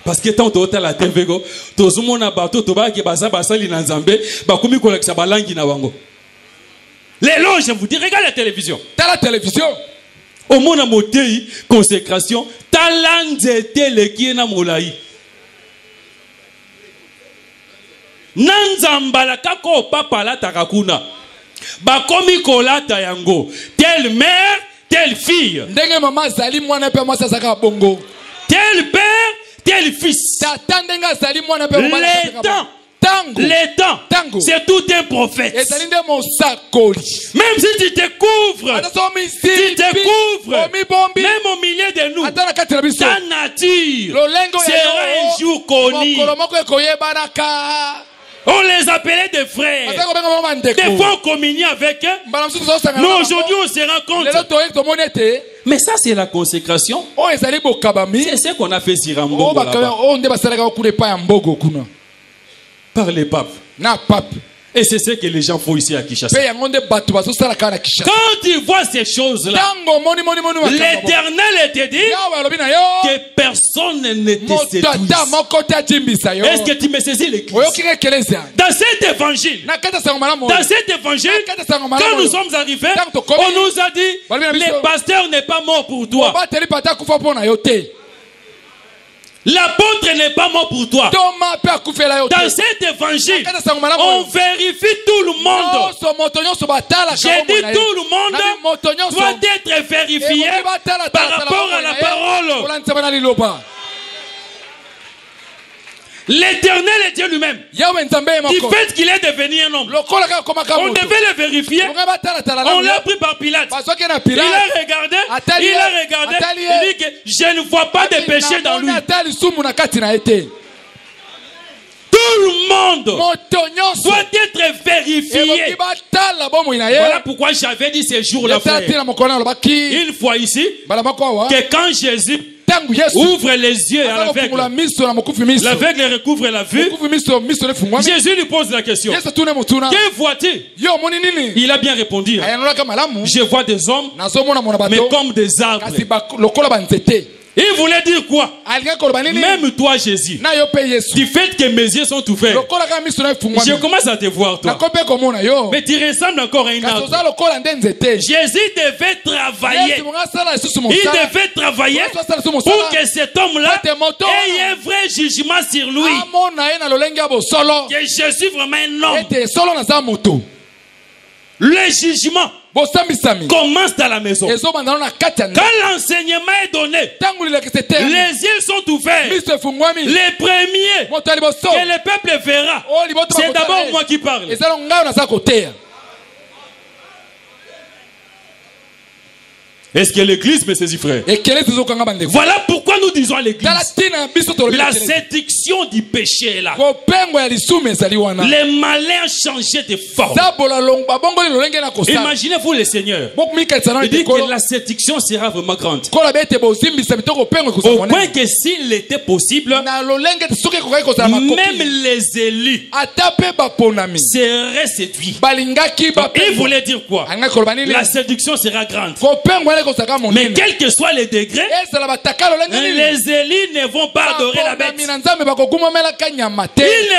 Parce que tant que la TV go, tout le monde a bateau, tout bas qui basa basa li nanzambe, ba komi koleksa balangi na wango. Les loges, je vous dis, regarde la télévision. T'as la télévision. Au monde a moté consécration, talanzete le qui na molai. Nanzambala kako papa la takakuna. Bakomi kolata yango. Telle mère, telle fille. Ndenge mama zali mwana pe mwasa saka bongo. Tel père, tel fils. Les temps, c'est tout un prophète. Même si tu te couvres, même au milieu de nous, ta nature sera un jour connue. On les appelait des frères. Des fois on communiait avec eux. Mais aujourd'hui on se rend compte. Mais ça c'est la consécration. C'est ce qu'on a fait sur Rambo. Par les papes. Et c'est ce que les gens font ici à Kinshasa. Quand tu vois ces choses-là, l'Éternel te dit que personne ne te séduise. Est-ce que tu me saisis l'église? Dans cet évangile, quand nous sommes arrivés, on nous a dit le pasteur n'est pas mort pour toi. L'apôtre n'est pas mort pour toi. Dans cet évangile, on vérifie tout le monde. J'ai dit tout le monde doit être vérifié par rapport à la parole. L'Éternel est Dieu lui-même. Du fait qu'il est devenu un homme, on devait le vérifier. On l'a pris par Pilate. Il a regardé. Il dit que je ne vois pas de péché dans lui. Tout le monde doit être vérifié. Voilà pourquoi j'avais dit ces jours-là, frère. Une fois ici, que quand Jésus ouvre les yeux à l'aveugle, l'aveugle recouvre la vue, Jésus lui pose la question: que vois-tu? Il a bien répondu: je vois des hommes, mais comme des arbres. Il voulait dire quoi? Même toi, Jésus, du fait que mes yeux sont ouverts, je commence à te voir, toi. Mais tu ressembles encore à un arbre. Jésus devait travailler. Il devait travailler pour que cet homme-là ait un vrai jugement sur lui. Que je suis vraiment un homme. Le jugement commence dans la maison. Quand l'enseignement est donné, les yeux sont ouverts. Les premiers que le peuple verra, c'est d'abord moi qui parle. Est-ce que l'église me saisit, frère? Voilà pourquoi nous disons à l'église, la séduction du péché est là. Les malins ont changé de forme. Imaginez-vous le Seigneur. Il dit que la séduction sera vraiment grande. Au point que s'il était possible, même les élus seraient séduits. Il voulait dire quoi? La séduction sera grande. Mais quel que soit les degrés, les élites ne vont pas adorer la bête. Ils ne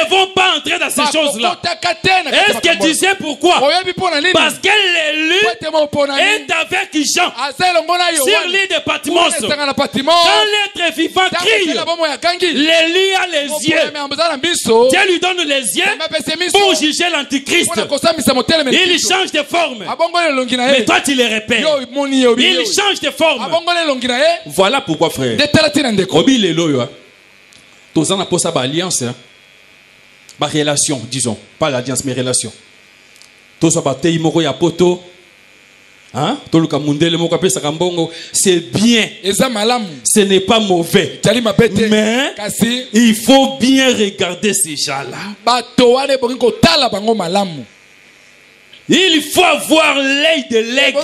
vont pas entrer dans ces choses-là. Est-ce que tu sais pourquoi? Parce que l'élu est avec Jean sur l'île de Patmos. Quand l'être vivant crie, l'élu a les yeux. Dieu lui donne les yeux pour juger l'antichrist. Il change de forme. Mais toi tu les repères. Il change de forme. Voilà pourquoi, frère. Obi lelo yo. Tozana pour ça alliance, ba relation, disons, pas l'alliance mais relation. Tozo ba tei moko ya poto. Hein? Toluka mundele moko pesa kambongo, c'est bien. Ce n'est pas mauvais. Mais il faut bien regarder ces gens-là. Il faut avoir l'œil de l'aigle.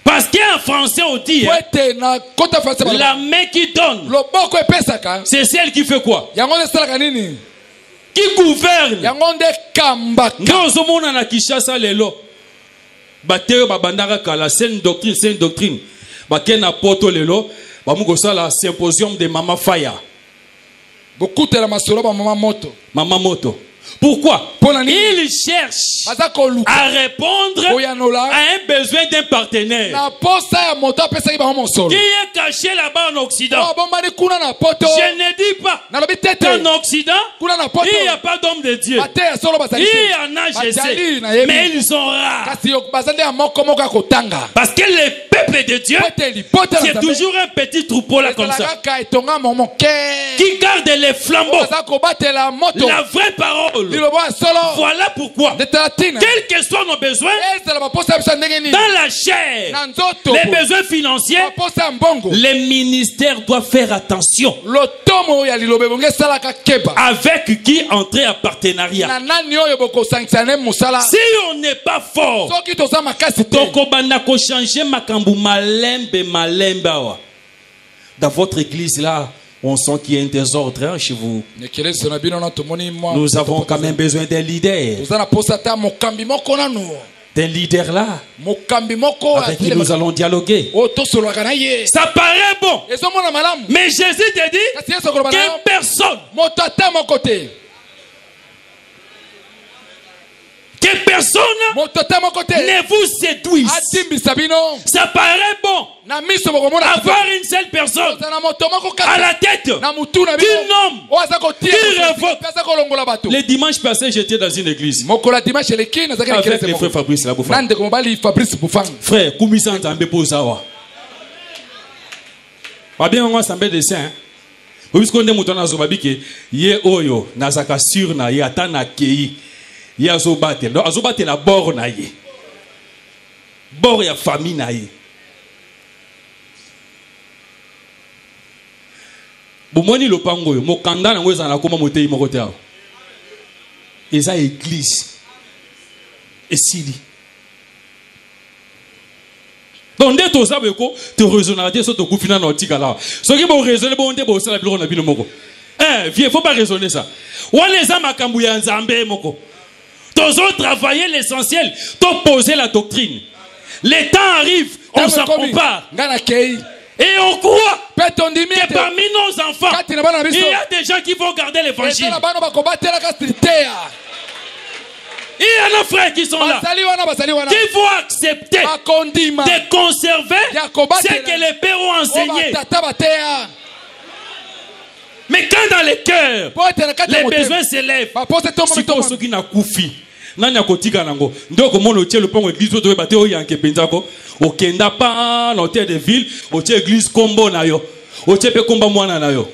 Parce qu'en français on dit la main qui donne, c'est celle qui fait quoi? Qui gouverne. C'est une doctrine. La symposium de Mama Faya. Mama Moto. Pourquoi? Il cherche à répondre à un besoin d'un partenaire qui est caché là-bas en Occident. Je ne dis pas qu'en Occident, il n'y a pas d'homme de Dieu. Il y en a, je sais, mais ils sont rares. Parce que les peuples de Dieu, c'est toujours un petit troupeau là comme ça, qui garde les flambeaux, la vraie parole. Voilà pourquoi, quels que soient nos besoins, dans la chair, les besoins financiers, les ministères doivent faire attention avec qui entrer en partenariat. Si on n'est pas fort, dans votre église là, on sent qu'il y a un désordre chez vous. Nous avons quand même besoin d'un leader. D'un leader là, avec qui nous allons dialoguer. Ça paraît bon. Mais Jésus te dit que personne, ne vous séduise. Ça paraît bon avoir une seule personne à la tête qui nomme, qui révoque. Le dimanche passé, j'étais dans une église avec le frère Fabrice Laboufan. Frère, Koumisa Nzambe Pozawa. Bien, on s'en de ça. Puisqu'on est mouton à Zobabike, ye oyo, nazaka sur na ye atana kei. Il y a Zobate. Donc, Zobate la bord na ye. Bord ya famille na ye. Bomoni lopango yo, mokanda na ngweza na koma motei mokote awo. Eza église. Esili. Donc dès to sabe ko, te raisonner so to kufina na otika la. So ki bo raisonner bo onde bo sala biloko na bino moko. Vieux, faut pas raisonner ça. Wana eza makambu ya Nzambe moko. Tous autres travailler l'essentiel, t'ont posé la doctrine. Les temps arrivent, on s'en compare. Et on croit que parmi nos enfants, il y a des gens qui vont garder l'évangile. Il y en a frères qui sont là, qui vont accepter de conserver ce que les pères ont enseigné. Mais quand dans les cœurs, les besoins s'élèvent, si tu as qui n'a koufi, nani akotika nango, ndoko mono tie le pont église to bate o yanke penzako, o kenda pa l'hôtel de ville, o tie église kombo na yo, o tie pe komba mwana na yo.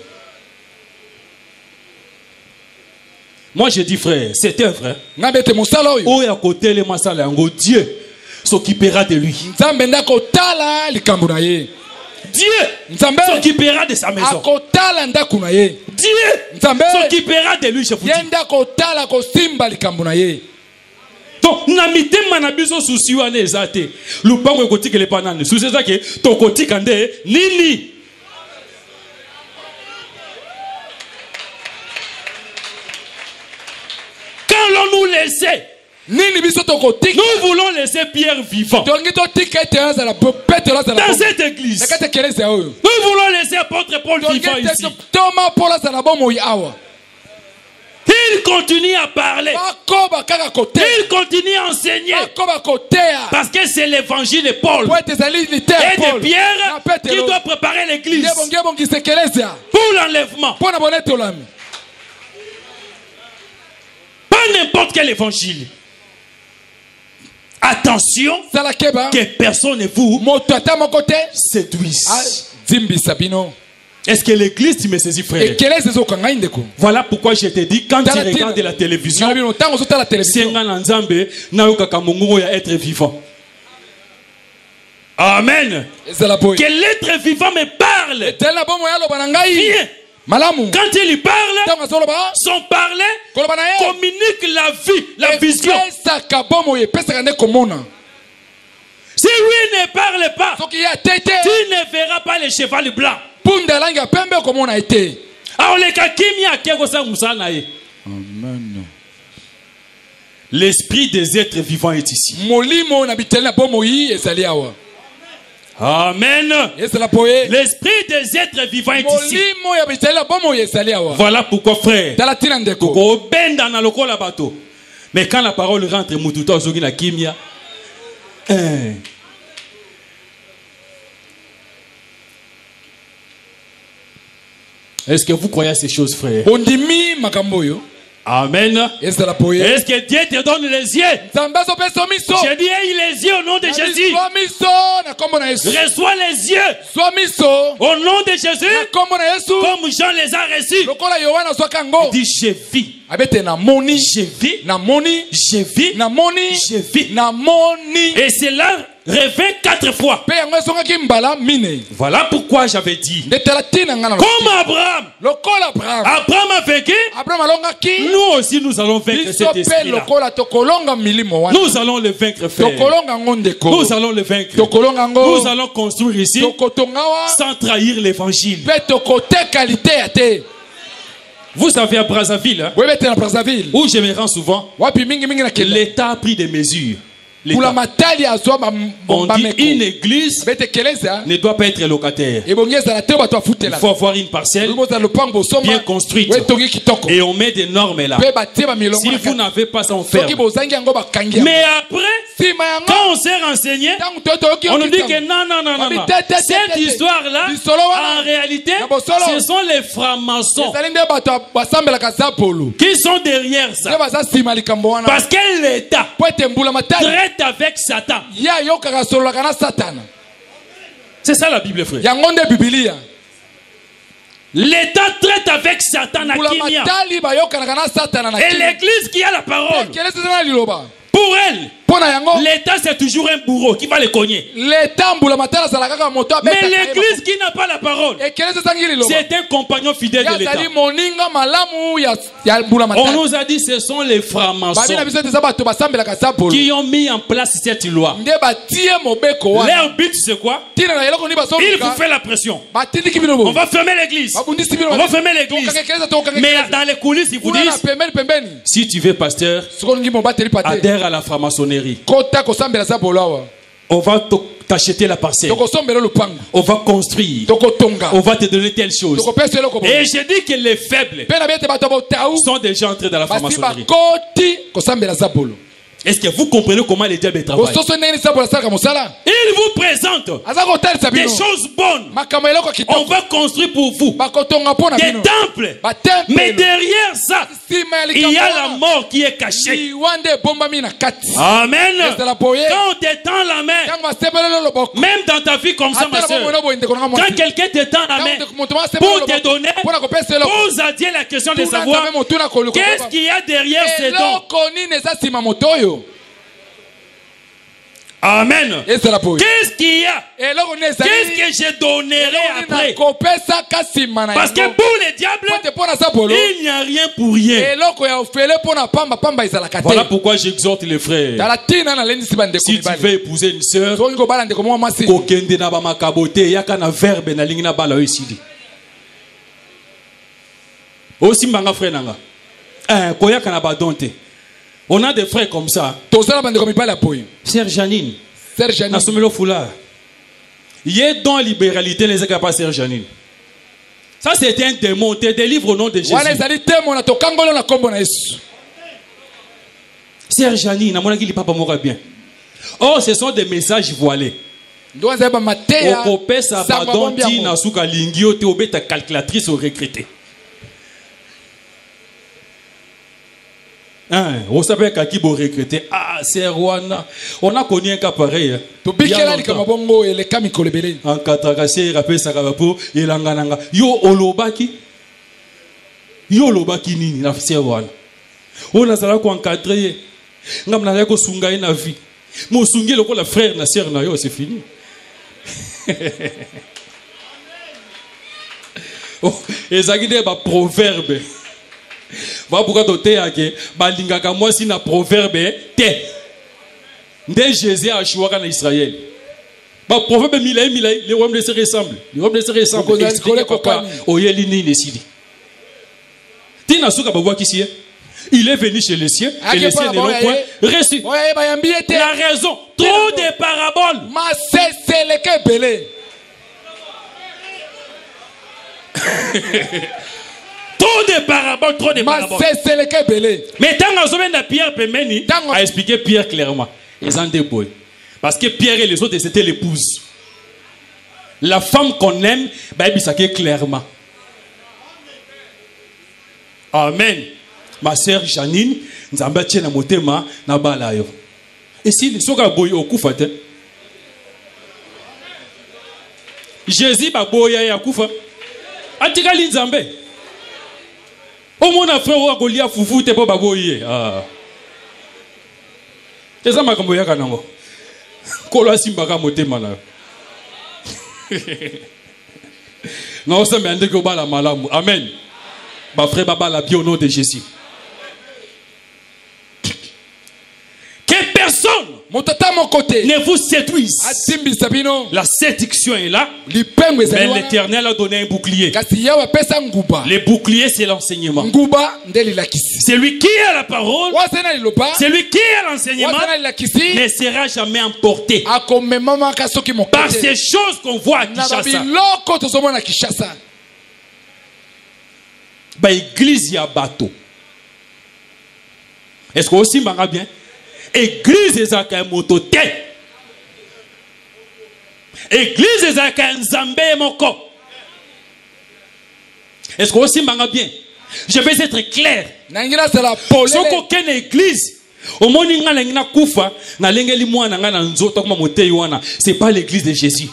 Moi je dis frère, c'est un frère. O ya côté le masala yango, Dieu s'occupera de lui. Dieu s'occupera de sa maison. Dieu s'occupera de lui, je vous dis. Donc, namite manabiso souci wane ezate. Lupango ekoti kele panane. Souci ezake to koti kande nini. Quand l'on nous laissait Nous voulons laisser Pierre vivant dans cette église. Nous voulons laisser apôtre Paul vivant ici. Il continue à parler. Il continue à enseigner. Parce que c'est l'évangile de Paul et de Pierre qui doit préparer l'église pour l'enlèvement. Pas n'importe quel évangile. Attention que personne ne vous séduise. Est-ce que l'église me saisit, frère? Voilà pourquoi je te dis, quand tu regardes la télévision, c'est être vivant. Amen. Que l'être vivant me parle. Viens. Quand il lui parle, son parler communique la vie, la vision. Si lui ne parle pas, tu ne verras pas le cheval blanc. Amen. L'esprit des êtres vivants est ici. Amen. L'esprit des êtres vivants est ici. Voilà pourquoi, frère, mais quand la parole rentre, est-ce que vous croyez à ces choses, frère? Amen. Est-ce que Dieu te donne les yeux? J'ai dit, les yeux au nom de Jésus. Reçois les yeux au nom de Jésus, comme Jean les a reçus. Il dit, je vis. Je vis. Et c'est là revint 4 fois. Voilà pourquoi j'avais dit, comme Abraham a vaincu, nous aussi nous allons vaincre cet esprit-là. Nous allons le vaincre, frère. Nous allons le vaincre. Nous allons construire ici sans trahir l'évangile. Vous savez, à Brazzaville, où je me rends souvent, l'État a pris des mesures. On dit une église ne doit pas être locataire. Il faut avoir une parcelle bien construite. Et on met des normes là. Si vous n'avez pas ça, on ferme. Mais après, quand on s'est renseigné, on nous dit que non. Cette histoire-là, en réalité, ce sont les francs-maçons qui sont derrière ça. Parce que l'État traite avec Satan. C'est ça la Bible, frère. L'État traite avec Satan à Kimia. Et l'église qui a la parole, pour elle, l'État c'est toujours un bourreau qui va le cogner. Mais l'église qui n'a pas la parole, c'est un compagnon fidèle de l'État. On nous a dit ce sont les francs-maçons qui ont mis en place cette loi. Leur but c'est quoi? Il vous fait la pression. On va fermer l'église. On va fermer l'église. Mais dans les coulisses ils vous disent, si tu veux pasteur, adhère à la franc-maçonnerie. On va t'acheter la parcelle. On va construire. On va te donner telle chose. Et je dis que les faibles sont déjà entrés dans la franc-maçonnerie. Est-ce que vous comprenez comment les diables travaillent? Il vous présente des choses bonnes. On va construire pour vous des temples. Mais derrière ça, il y a la mort qui est cachée. Amen. Quand on t'étend la main, même dans ta vie comme ça, ma soeur, quand quelqu'un t'étend la main pour te donner, pose à Dieu la question de savoir qu'est-ce qu'il y a derrière ces dons. Amen. Qu'est-ce qu'il y a? Qu'est-ce que je donnerai après? Parce que pour les diables, il n'y a rien pour rien. Voilà pourquoi j'exhorte les frères. Si tu veux épouser une sœur, aussi mbanga frère nanga koya kana badonte On a des frères comme ça. Sœur Janine. Sœur Janine. Nasomelo Foulard. Il y a dans la libéralité les pas Sœur Janine. Ça c'était un démon. Tu délivres au nom de Jésus. Sœur Janine, à mon avis, il papa mourra bien. Oh, ce sont des messages voilés. Okopé sa badonti na suka lingio te obeta calculatrice au recruter. Hein, on savait qu'à qui vous recruter. Ah, c'est Rwanda. On a connu un cas pareil. En Katakase, rappel Sakabapo, et Langananga. Yo Olobaki. Yo Olobaki nini, na c'est Rwanda. On a ça qu'on encadré. Ngam na ko sunga na vie. Mo sungi le la frère na sœur na yo, c'est fini. Oh, et ça qui est un proverbe. Va pourquoi tu es balingaka moi si na proverbe te. Nde Jésus a choisi en Israël. Ba proverbe milay les hommes ne se ressemblent. Les hommes ne se ressemblent. Expliquez papa oyeli ni les sidi. Tina suka ba qui si il est venu chez les siens et les siens ne l'ont point reçu. La raison, trop de paraboles. Trop de paraboles, trop de paraboles. Mais tant que Pierre Pemeni a expliqué Pierre clairement. Ils ont des boys. Parce que Pierre et les autres, c'était l'épouse. La femme qu'on aime, il s'est clairement. Amen. Ma sœur Janine, nous avons battu na motema na balayo. Et si les soka boy au kufate, Jésus ba boya ya kufa. Atika linzambe. Au mon frère wa golia fufu te po ba boye. Ah. Eza makambo ya kanango. Kolo asimba ka motema na. Na osame ande ko bala malamu. Amen. Ba frère baba la bien au nom de Jésus. Que personne ne vous séduise. La séduction est là. Mais l'Éternel a donné un bouclier. Le bouclier, c'est l'enseignement. C'est lui qui a la parole. C'est lui qui a l'enseignement. Ne sera jamais emporté par ces choses qu'on voit à Kinshasa. Église, il y a bateau. Est-ce que aussi m'a bien? Église ezaka un motote. Église ezaka un zambé moko. Est-ce que aussi m'a bien? Je vais être clair. Si aucune église au moninga lengina kufa na lengeli mwana nga na nzoto kama motei wana, c'est pas l'église de Jésus.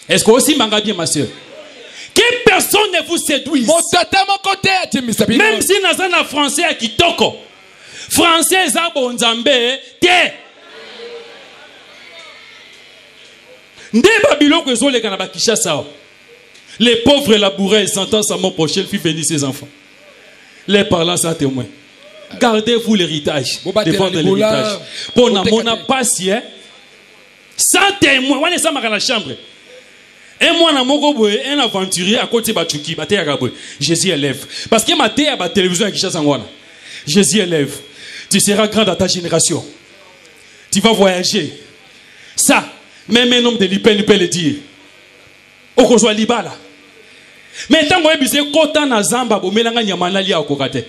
Est-ce que aussi m'a bien ma sœur? Que personne ne vous séduise. Même si nous sommes français à Kitoko. Français à Bonzambe. Les pauvres laboureurs s'entendent à mon prochain fils bénir ses enfants. Les parlants sans témoin. Gardez-vous l'héritage. Défendez l'héritage. Pour n'a pas si sans témoin. On est ça dans la chambre. Et moi, un aventurier à côté de Batchouki, Jésus élève. Parce que ma télé à la télévision qui chasse en Wana. Jésus élève. Tu seras grand dans ta génération. Tu vas voyager. Ça, même un homme de l'IPN peut le dire. Au Kozo Libala. Mais tant que vous êtes content à Zamba, vous mettez un yamanali à Okokate.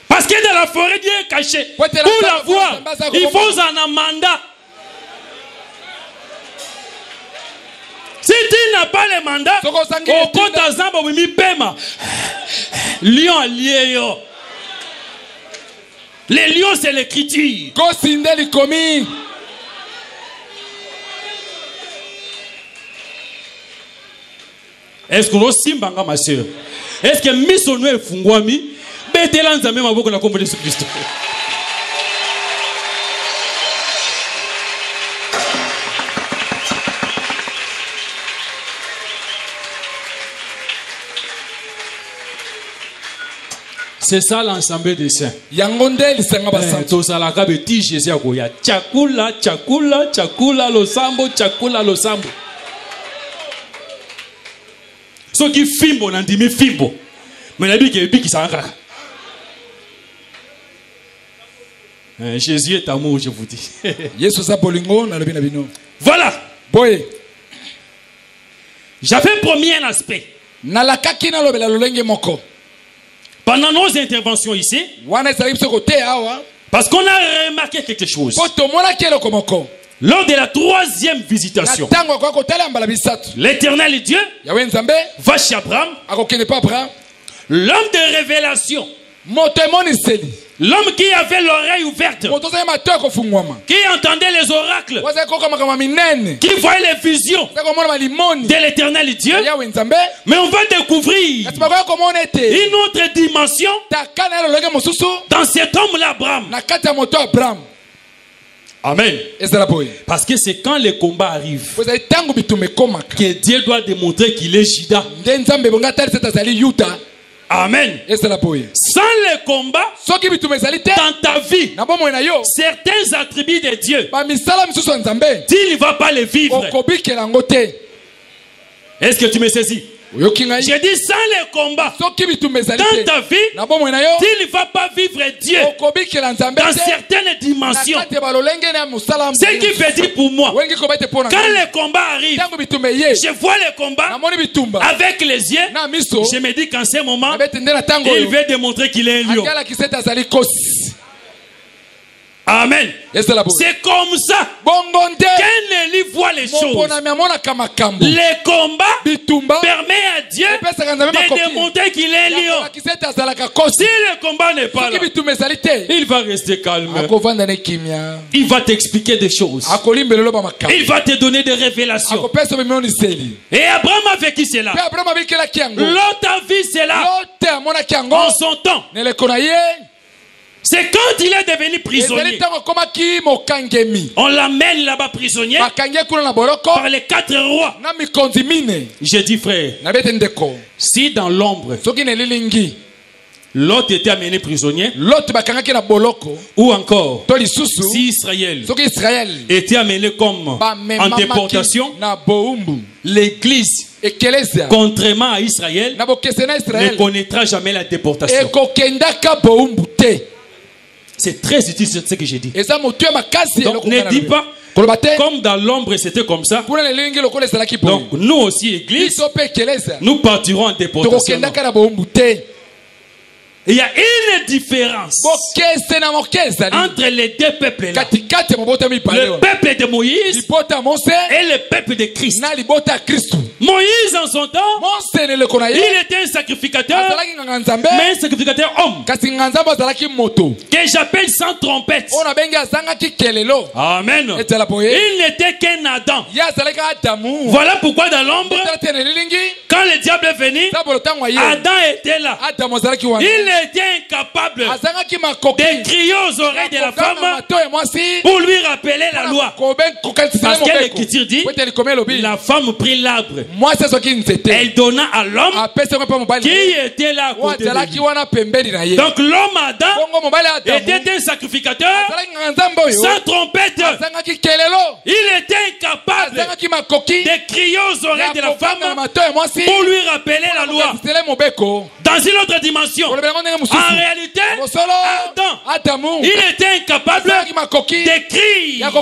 Parce que dans la forêt, Dieu est caché. Pour la voir, il faut un mandat. Si tu n'as pas le mandat, au compte à Zamba, vous m'y paiement. Lion allié. Les lions, c'est l'écriture. Est-ce que nous sommes ma soeur? Est-ce que nous sommes nous fungwami? Betelanza même avec la communauté de Christ. C'est ça l'ensemble des saints. Tout ça la cabe ti Jésus akoya. Chakula, chakula, chakula losambo, chakula losambo. Ce qui fimbo n'andimi fimbo. Mais la Bible qui s'en rare. Jésus est amour, je vous dis. Voilà. J'avais promis un aspect. Pendant nos interventions ici, parce qu'on a remarqué quelque chose. Lors de la 3e visitation, l'Éternel Dieu va chez Abraham, l'homme de révélation, l'homme qui avait l'oreille ouverte, qui entendait les oracles, qui voyait les visions de l'Éternel Dieu. Mais on va découvrir une autre dimension dans cet homme-là, Abraham. Amen. Parce que c'est quand les combats arrivent que Dieu doit démontrer qu'il est Juda. Amen. Sans les combats, dans ta vie, certains attributs de Dieu, tu ne vas pas les vivre. Est-ce que tu me saisis? J'ai dit sans les combats, dans ta vie, tu ne vas pas vivre Dieu dans certaines dimensions. Ce qui veut dire pour moi, quand les combats arrivent, je vois les combats avec les yeux, je me dis qu'en ce moment, il veut démontrer qu'il est un lion. Amen. C'est comme ça qu'Élie voit les choses. Les combats permettent à Dieu de démontrer qu'il est lion. Si le combat n'est pas là, il va rester calme. Il va t'expliquer des choses. Il va te donner des révélations. Et Abraham a vécu cela. L'autre a vu cela en son temps. C'est quand il est devenu prisonnier. On l'amène là-bas prisonnier par les 4 rois. J'ai dit frère, si dans l'ombre l'autre était amené prisonnier, ou encore si Israël était amené comme en déportation, l'église, contrairement à Israël, ne connaîtra jamais la déportation. C'est très utile ce que j'ai dit. Donc ne dis pas comme dans l'ombre c'était comme ça. Donc nous aussi église, nous partirons en déportation. Il y a une différence entre les deux peuples là. Le peuple de Moïse et le peuple de Christ. Moïse en son temps, il était un sacrificateur, mais un sacrificateur homme, que j'appelle sans trompette. Amen. Il n'était qu'un Adam. Voilà pourquoi dans l'ombre, quand le diable est venu, Adam était là. Il était incapable de crier aux oreilles de la femme pour lui rappeler la loi. Parce que l'Écriture dit, la femme prit l'arbre. Elle donna à l'homme qui était là à côté de lui. Donc l'homme Adam était un sacrificateur sans trompette. Il était incapable de crier aux oreilles de la femme pour lui rappeler la loi. Dans une autre dimension, en réalité, Adam, il était incapable d'écrire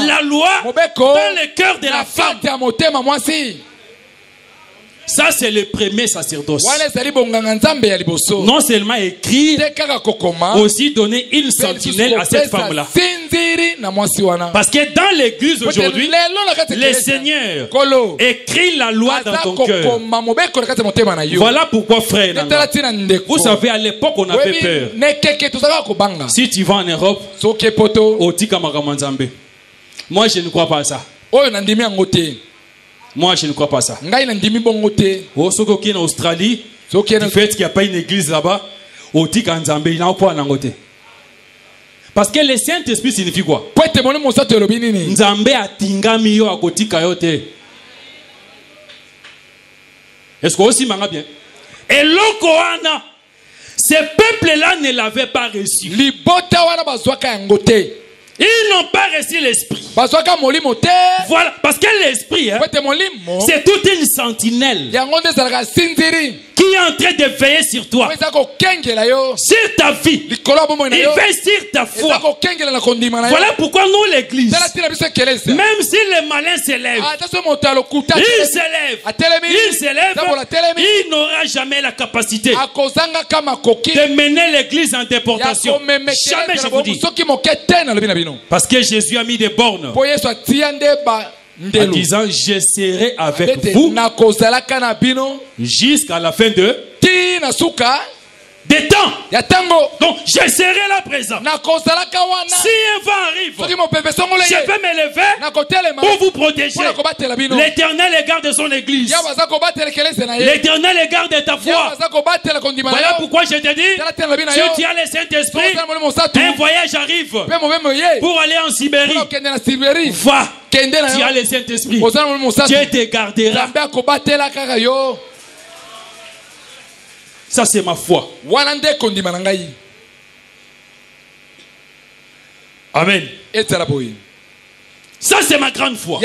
la loi dans le cœur de la femme. Ça, c'est le premier sacerdoce. Non seulement écrire, aussi donner une sentinelle à cette femme-là. Parce que dans l'église aujourd'hui, le Seigneur écrit la loi dans ton cœur. Voilà pourquoi, frère, vous savez, à l'époque, on avait peur. Si tu vas en Europe, moi, je ne crois pas à ça. Moi, je ne crois pas ça. Oh, ce qui est en Australie, du fait qu'il n'y a pas une église là-bas, parce que le Saint-Esprit signifie quoi? Nzambe atingami yo akotika yote. Est-ce que aussi manga bien? Et l'Okoana, ce peuple-là ne l'avait pas reçu. Ils n'ont pas reçu l'esprit. Voilà, parce que l'esprit, hein, c'est toute une sentinelle qui est en train de veiller sur toi, sur ta vie. Il veille sur ta foi. Voilà pourquoi nous, l'église, même si les malins s'élèvent, il s'élève, il n'aura jamais la capacité de mener l'église en déportation. Jamais, je vous dis. Parce que Jésus a mis des bornes en disant je serai avec vous jusqu'à la fin des temps. Donc je serai là présent. Si un vent arrive, je vais m'élever pour vous protéger. L'Éternel garde son église. L'Éternel garde ta foi. Voilà pourquoi je te dis, si tu as le Saint-Esprit, un voyage arrive pour aller en Sibérie. Va, tu as le Saint-Esprit, Dieu te gardera. Ça c'est ma foi. Amen. Ça c'est ma grande foi.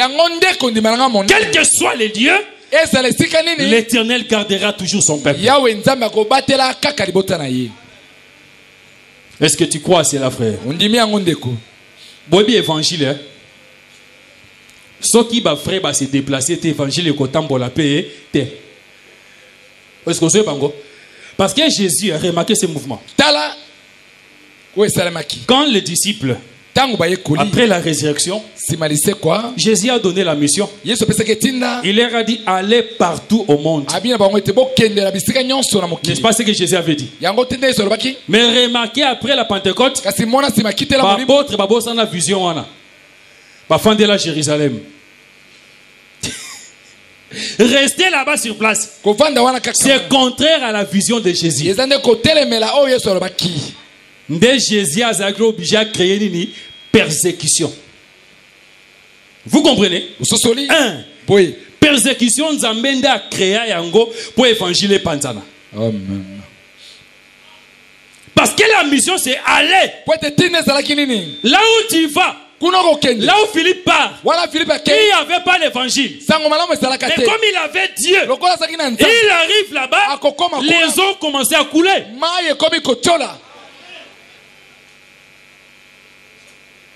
Quel que soit les dieux, l'Éternel gardera toujours son peuple. Est-ce que tu crois à cela, frère? Bobi évangile. Ce qui va frère va se déplacer, évangile pour la paix. Est-ce que vous savez? Parce que Jésus a remarqué ce mouvement. Quand les disciples, après la résurrection, Jésus a donné la mission. Il leur a dit allez partout au monde. N'est-ce pas ce que Jésus avait dit? Mais remarquez après la Pentecôte, l'apôtre a la vision. De la Jérusalem. Rester là-bas sur place, c'est contraire à la vision de Jésus. Jésus a obligé à créer une persécution. Vous comprenez? Persécution, Nzambe a créé pour évangile Panzana. Parce que la mission c'est aller là où tu vas. Là où Philippe part, il n'y avait pas l'évangile. Mais comme il avait Dieu, il arrive là-bas, les eaux commençaient à couler.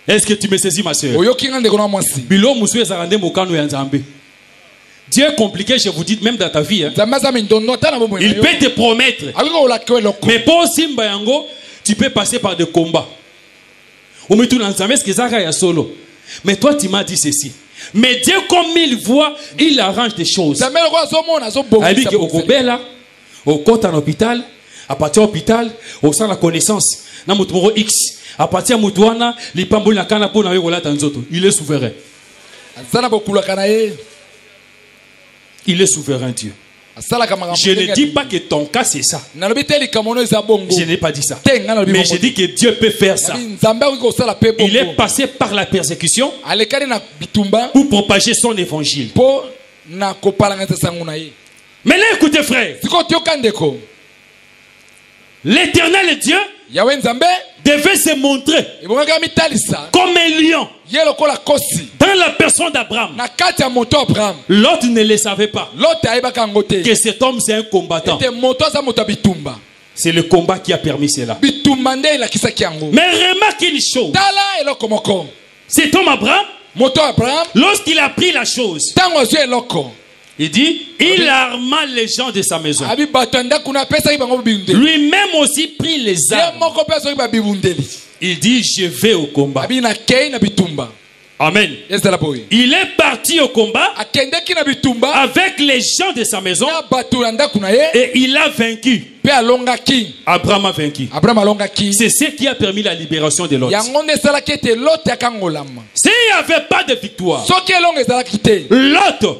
Est-ce que tu me saisis, ma soeur? Dieu est compliqué, je vous dis, même dans ta vie. Hein. Il peut te promettre. Mais pour Simba Yango, tu peux passer par des combats. Mais toi tu m'as dit ceci. Mais Dieu comme il voit, il arrange des choses. Il dit au Kobela, au côté en hôpital, à partir de l'hôpital, au sein de la connaissance, X, à partir de Moutouana, il est souverain. Il est souverain Dieu. Je ne dis pas que ton cas c'est ça. Je n'ai pas dit ça. Mais je dis que Dieu peut faire ça. Il est passé par la persécution pour propager son évangile. Mais là écoutez frère, l'Éternel Dieu devait se montrer comme un lion dans la personne d'Abraham. L'autre ne le savait pas que cet homme c'est un combattant. C'est le combat qui a permis cela. Mais remarque une chose, cet homme Abraham, lorsqu'il a pris la chose, il dit, il arma les gens de sa maison. Lui-même aussi prit les armes. Il dit, je vais au combat. Amen. Il est parti au combat avec les gens de sa maison et il a vaincu. Abraham a vaincu. C'est ce qui a permis la libération de l'autre. S'il n'y avait pas de victoire,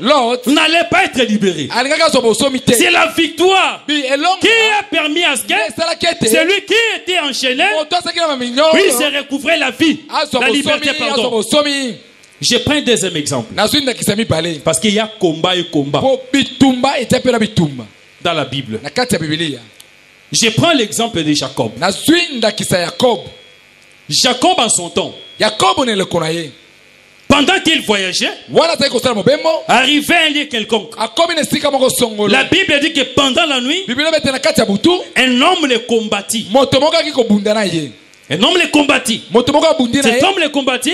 l'autre n'allait pas être libéré. C'est la victoire qui a permis à ce que celui qui était enchaîné puisse recouvrer la vie, la liberté, pardon. Je prends un deuxième exemple. Parce qu'il y a combat et combat dans la Bible. Je prends l'exemple de Jacob. Jacob en son temps, Pendant qu'il voyageait, arrivait un lieu quelconque. La Bible dit que pendant la nuit, un homme le combattit. Un homme le combattit. Cet homme le combattit.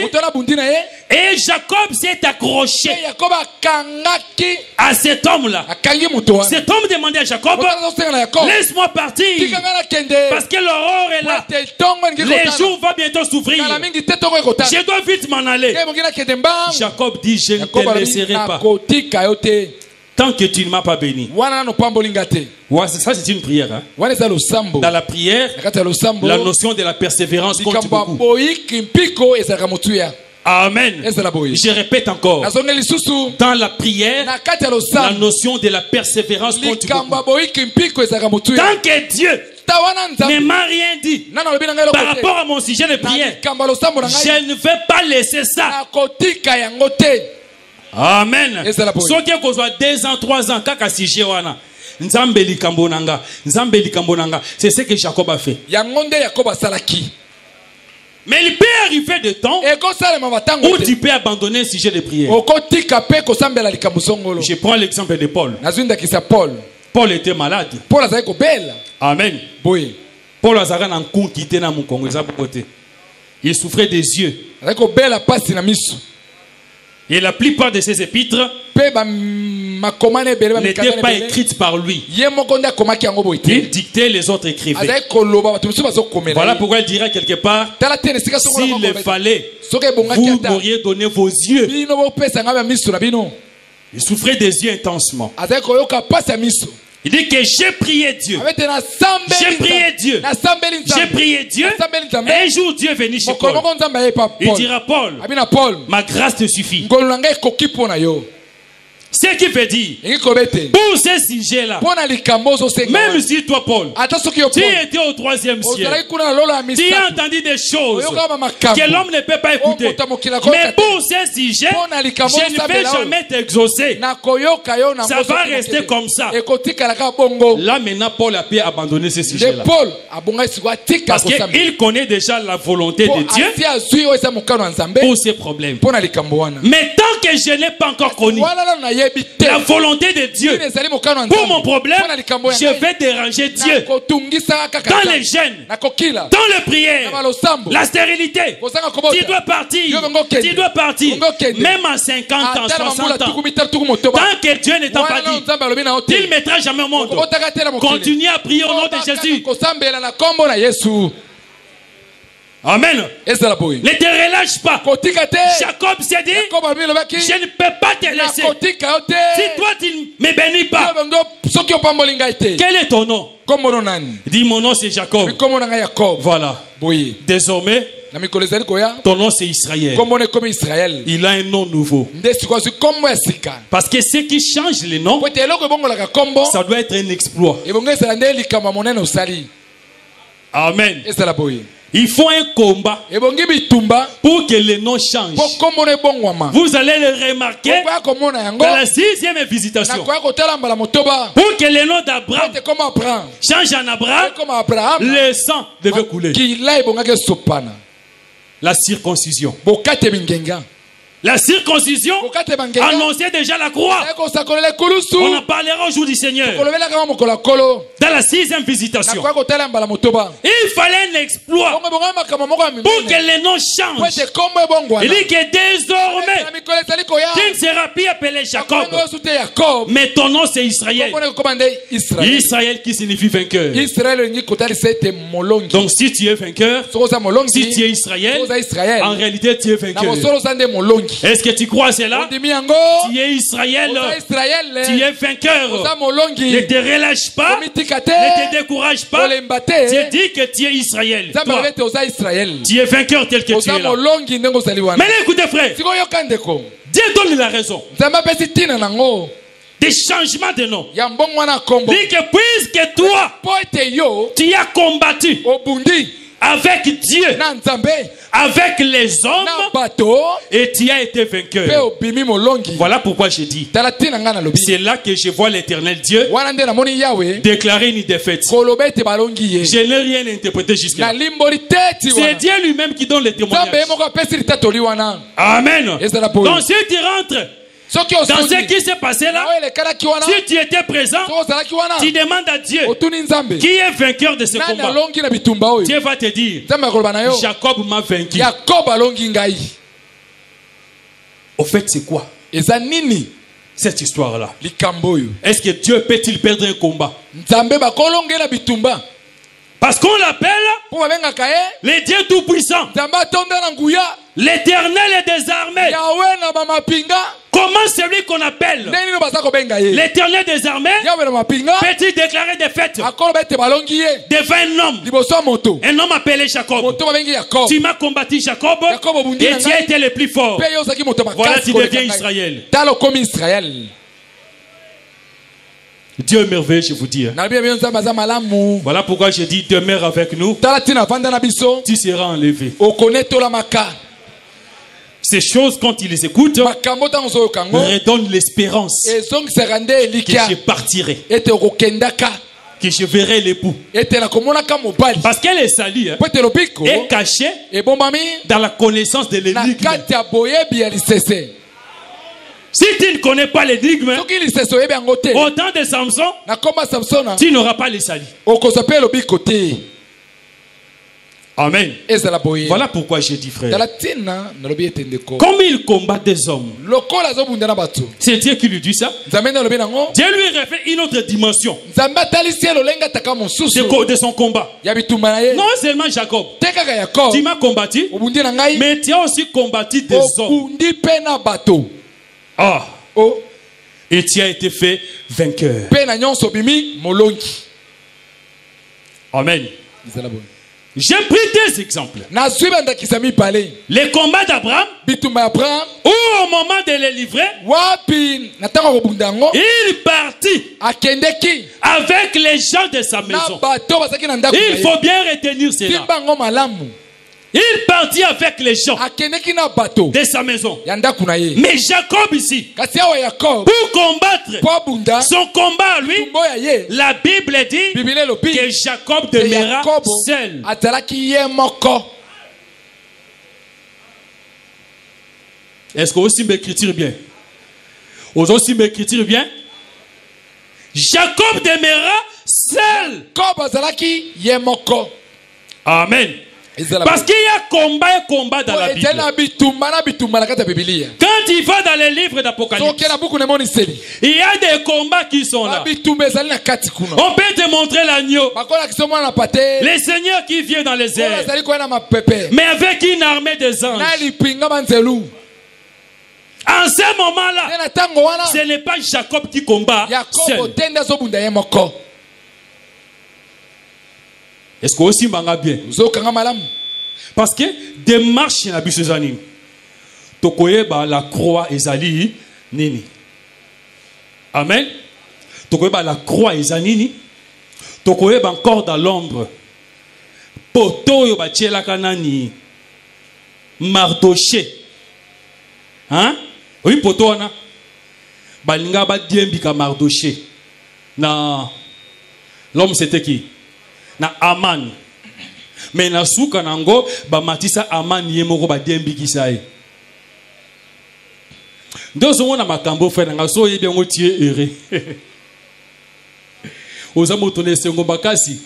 Et Jacob s'est accroché à cet homme-là. Cet homme demandait à Jacob, laisse-moi partir. Parce que l'aurore est là. Les jours vont bientôt s'ouvrir. Je dois vite m'en aller. Jacob dit, je ne te laisserai pas tant que tu ne m'as pas béni. Ça, c'est une prière. Hein? Dans la prière, la notion de la persévérance compte beaucoup. Amen. Je répète encore. Dans la prière, la notion de la persévérance compte beaucoup. Tant que Dieu ne m'a rien dit par rapport à mon sujet de prière, je ne vais pas laisser ça. Amen. Ce qui est soit 2 ans, 3 ans, kaka sujet wana. Nzambe likambonanga. C'est ce que Jacob a fait. Mais il peut arriver des temps où tu peux abandonner un sujet de prière. Je prends l'exemple de Paul. Paul était malade. Amen. Paul a un coup qui était dans mon Congo. Il souffrait des yeux. Et la plupart de ses épîtres n'étaient pas écrites par lui. Il dictait, les autres écrivaient. Voilà pourquoi il dirait quelque part, s'il le fallait, vous m'auriez donné vos yeux. Il souffrait des yeux intensement. Il dit que j'ai prié Dieu. J'ai prié Dieu. J'ai prié Dieu. Un jour Dieu est venu chez Paul. Il dira, Paul, ma grâce te suffit. Ce qui veut dire, pour ce sujet-là, même si toi, Paul, tu étais au 3e ciel, tu as entendu des choses que l'homme ne peut pas écouter. Mais pour ce sujet, je ne vais jamais t'exaucer. Ça va rester comme ça. Là, maintenant, Paul a pu abandonner ce sujet-là. Parce qu'il connaît déjà la volonté de Dieu pour ses problèmes. Mais tant que je n'ai pas encore connu la volonté de Dieu pour mon problème, je vais déranger Dieu dans les gènes, dans les prières, la stérilité. Tu dois partir, même à 50 ans, 60 ans. Tant que Dieu n'est pas dit, il ne mettra jamais au monde. Continue à prier au nom de Jésus. Amen. Ne te relâche pas. Jacob s'est dit, je ne peux pas te laisser. Si toi tu ne me bénis pas, quel est ton nom? Dis, mon nom c'est Jacob. Voilà. Désormais, ton nom c'est Israël. Il a un nom nouveau. Parce que ce qui change les noms, ça doit être un exploit. Amen. Il faut un combat pour que les noms changent. Vous allez le remarquer dans la 6e visitation. Pour que le nom d'Abraham change en Abraham, le sang devait couler. La circoncision. La circoncision annonçait déjà la croix. On en parlera au jour du Seigneur. Dans la 6e visitation, il fallait un exploit pour que les noms changent. Il dit que désormais, tu ne seras plus appelé Jacob, mais ton nom c'est Israël. Israël qui signifie vainqueur. Donc si tu es vainqueur, si tu es Israël, en réalité tu es vainqueur. Est-ce que tu crois cela? Tu es Israël, tu es vainqueur. Ne te relâche pas, ne te décourage pas. Tu dis que tu es Israël. Toi, tu es vainqueur tel que tu es là. Mais écoutez frère, Dieu donne la raison des changements de nom. Dit que puisque toi, tu as combattu avec Dieu, avec les hommes, et tu as été vainqueur. Voilà pourquoi je dis, c'est là que je vois l'Éternel Dieu déclarer une défaite. Je n'ai rien interprété jusqu'à là. C'est Dieu lui-même qui donne les témoignages. Amen. Donc si tu rentres dans ce qui s'est passé là, si tu étais présent, tu demandes à Dieu qui est vainqueur de ce combat. Dieu va te dire, Jacob m'a vaincu. Au fait, c'est quoi cette histoire-là? Est-ce que Dieu peut-il perdre un combat? Parce qu'on l'appelle le Dieu Tout-Puissant, l'Éternel et des armées. Comment celui qu'on appelle l'Éternel des armées peut-il déclarer défaite devant un homme? Un homme appelé Jacob. Tu m'as combattu Jacob et tu as été le plus fort. Voilà, tu deviens Israël. Dieu est merveilleux, je vous dis. Voilà pourquoi je dis demeure avec nous. Tu seras enlevé. Ces choses, quand ils les écoutent, redonnent l'espérance que je partirai, que je verrai l'époux. Parce qu'elle est salie, est cachée dans la connaissance de l'énigme. Si tu ne connais pas l'énigme, au temps de Samson, tu n'auras pas les salis. Amen. Voilà pourquoi j'ai dit, frère, comme il combat des hommes, c'est Dieu qui lui dit ça. Dieu lui révèle une autre dimension de son combat. Non seulement Jacob, tu m'as combattu, mais tu as aussi combattu des hommes. Et tu as été fait vainqueur. Amen. J'ai pris deux exemples. Les combats d'Abraham, où au moment de les livrer, il partit avec les gens de sa maison. Il faut bien retenir cela. Il partit avec les gens de sa maison. Mais Jacob ici, pour combattre son combat à lui, la Bible dit que Jacob demeura seul. Est-ce que vous aussi m'écriture bien? Vous aussi m'écriture bien? Jacob demeura seul. Amen. Parce qu'il y a combat et combat dans la Bible. Quand il va dans les livres d'Apocalypse, il y a des combats qui sont là. On peut te montrer l'agneau, le Seigneur qui vient dans les airs, mais avec une armée des anges. En ce moment-là, ce n'est pas Jacob qui combat seul. Est-ce que aussi manga bien? Parce que démarche na biso zani. Tokoyeba la croix ezali nini. Amen. Tokoyeba la croix ezali nini. Tokoyeba encore dans l'ombre. Poto yo ba tiela kanani. Mardoché. Hein? Oui, poto wana. Balinga ba diembi ka Mardoché. Na l'homme c'était qui? Na Aman. Mais na souka nango ba matisa Aman yemoko ba dembi kisaye. Deux on na makambo frère nga so yebi ngo tie ere. Ozamo tone sengo bakasi.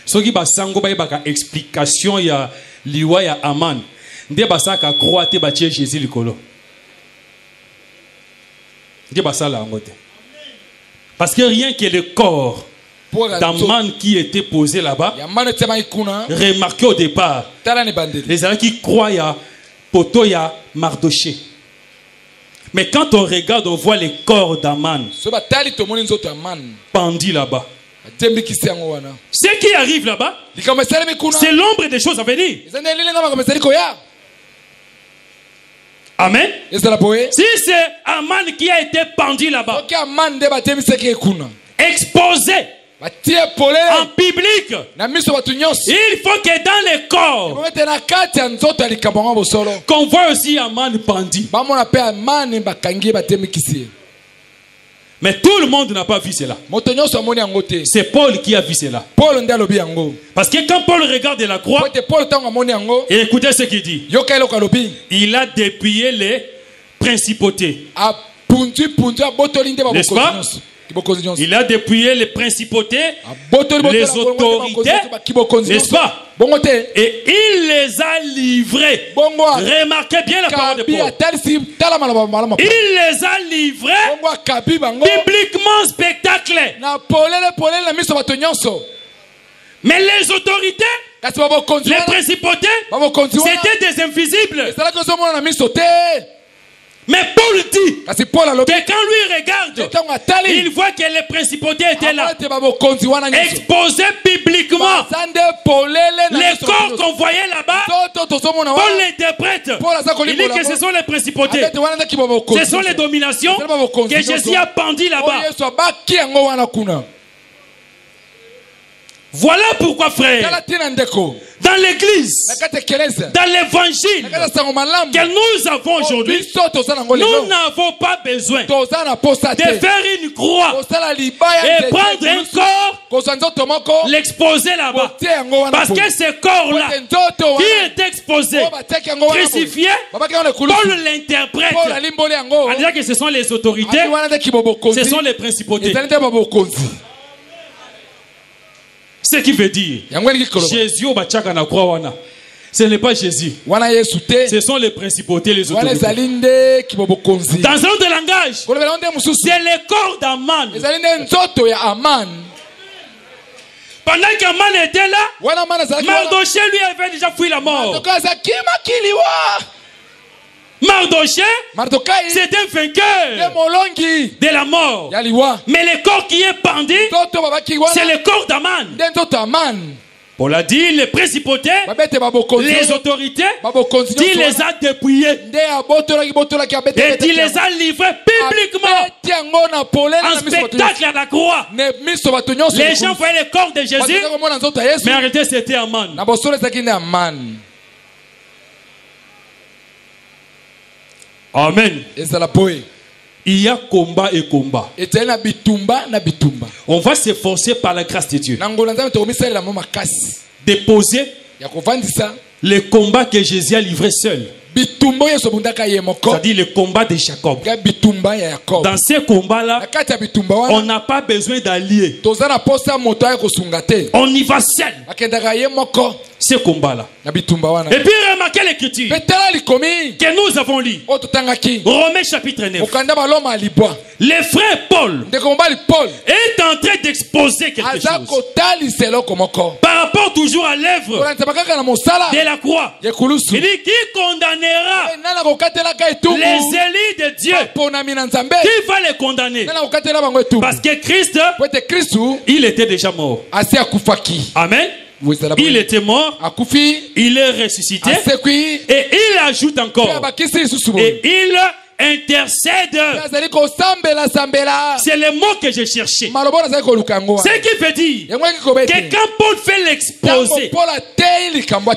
Soki ba sango ba yeba ka explication ya liwa ya Aman. Nde basaka croix te ba tie Jésus likolo. Nde basala ngote. Parce que rien que le corps d'Aman qui était posé là-bas, remarquez au départ, les gens qui croient à Poto ya Mardoché. Mais quand on regarde, on voit les corps d'Aman pendus là-bas. Ce qui arrive là-bas, c'est l'ombre des choses à venir. Amen. Si c'est Aman qui a été pendu là-bas, exposé, En public, il faut que dans les corps, qu'on voit aussi un man pendu. Mais tout le monde n'a pas vu cela. C'est Paul qui a vu cela. Parce que quand Paul regarde la croix, et écoutez ce qu'il dit. Il a dépouillé les principautés. N'est-ce pas? Il a dépouillé les principautés, les autorités, n'est-ce pas? Et il les a livrés. Remarquez bien la parole de Paul. Il les a livrés bibliquement spectacle. Mais les autorités, les principautés, c'était des invisibles. Mais Paul dit que quand lui regarde, il voit que les principautés étaient là, exposés bibliquement. Les corps qu'on voyait là-bas, Paul l'interprète. Il dit que ce sont les principautés, ce sont les dominations que Jésus a pendues là-bas. Voilà pourquoi, frère, dans l'église, dans l'évangile que nous avons aujourd'hui, nous n'avons pas besoin de faire une croix et prendre un corps, l'exposer là-bas. Parce que ce corps-là, qui est exposé, crucifié, Paul l'interprète en disant que ce sont les autorités, ce sont les principautés. Ce qui veut dire, Jésus au Bachaka na croix wana. Ce n'est pas Jésus. Ce sont les principautés, les autorités. Dans un autre langage, c'est le corps d'Aman. Pendant qu'Aman était là, Mardoché lui avait déjà fui la mort. Mardoché, c'est un vainqueur de la mort. Mais le corps qui est pendu, c'est le corps d'Aman. Paul a dit les principautés, les autorités, il les a dépouillés et il les a livrés publiquement en spectacle à la croix. Les gens voyaient le corps de Jésus, mais en réalité c'était Aman. Amen. Il y a combat et combat. On va s'efforcer par la grâce de Dieu déposer le combat que Jésus a livré seul. C'est-à-dire le combat de Jacob. Dans ce combat-là, on n'a pas besoin d'alliés. On y va seul. Ce combat-là. Et puis remarquez l'écriture que nous avons lu. Romains chapitre 9. Le frère Paul est en train d'exposer quelque chose. Par rapport toujours à l'œuvre de la croix. Il dit qui condamnera les élus de Dieu? Qui va les condamner? Parce que Christ, il était déjà mort. Amen. Il était mort, il est ressuscité et il ajoute encore et il intercède. C'est le mot que j'ai cherché. Ce qui veut dire que quand Paul fait l'exposé,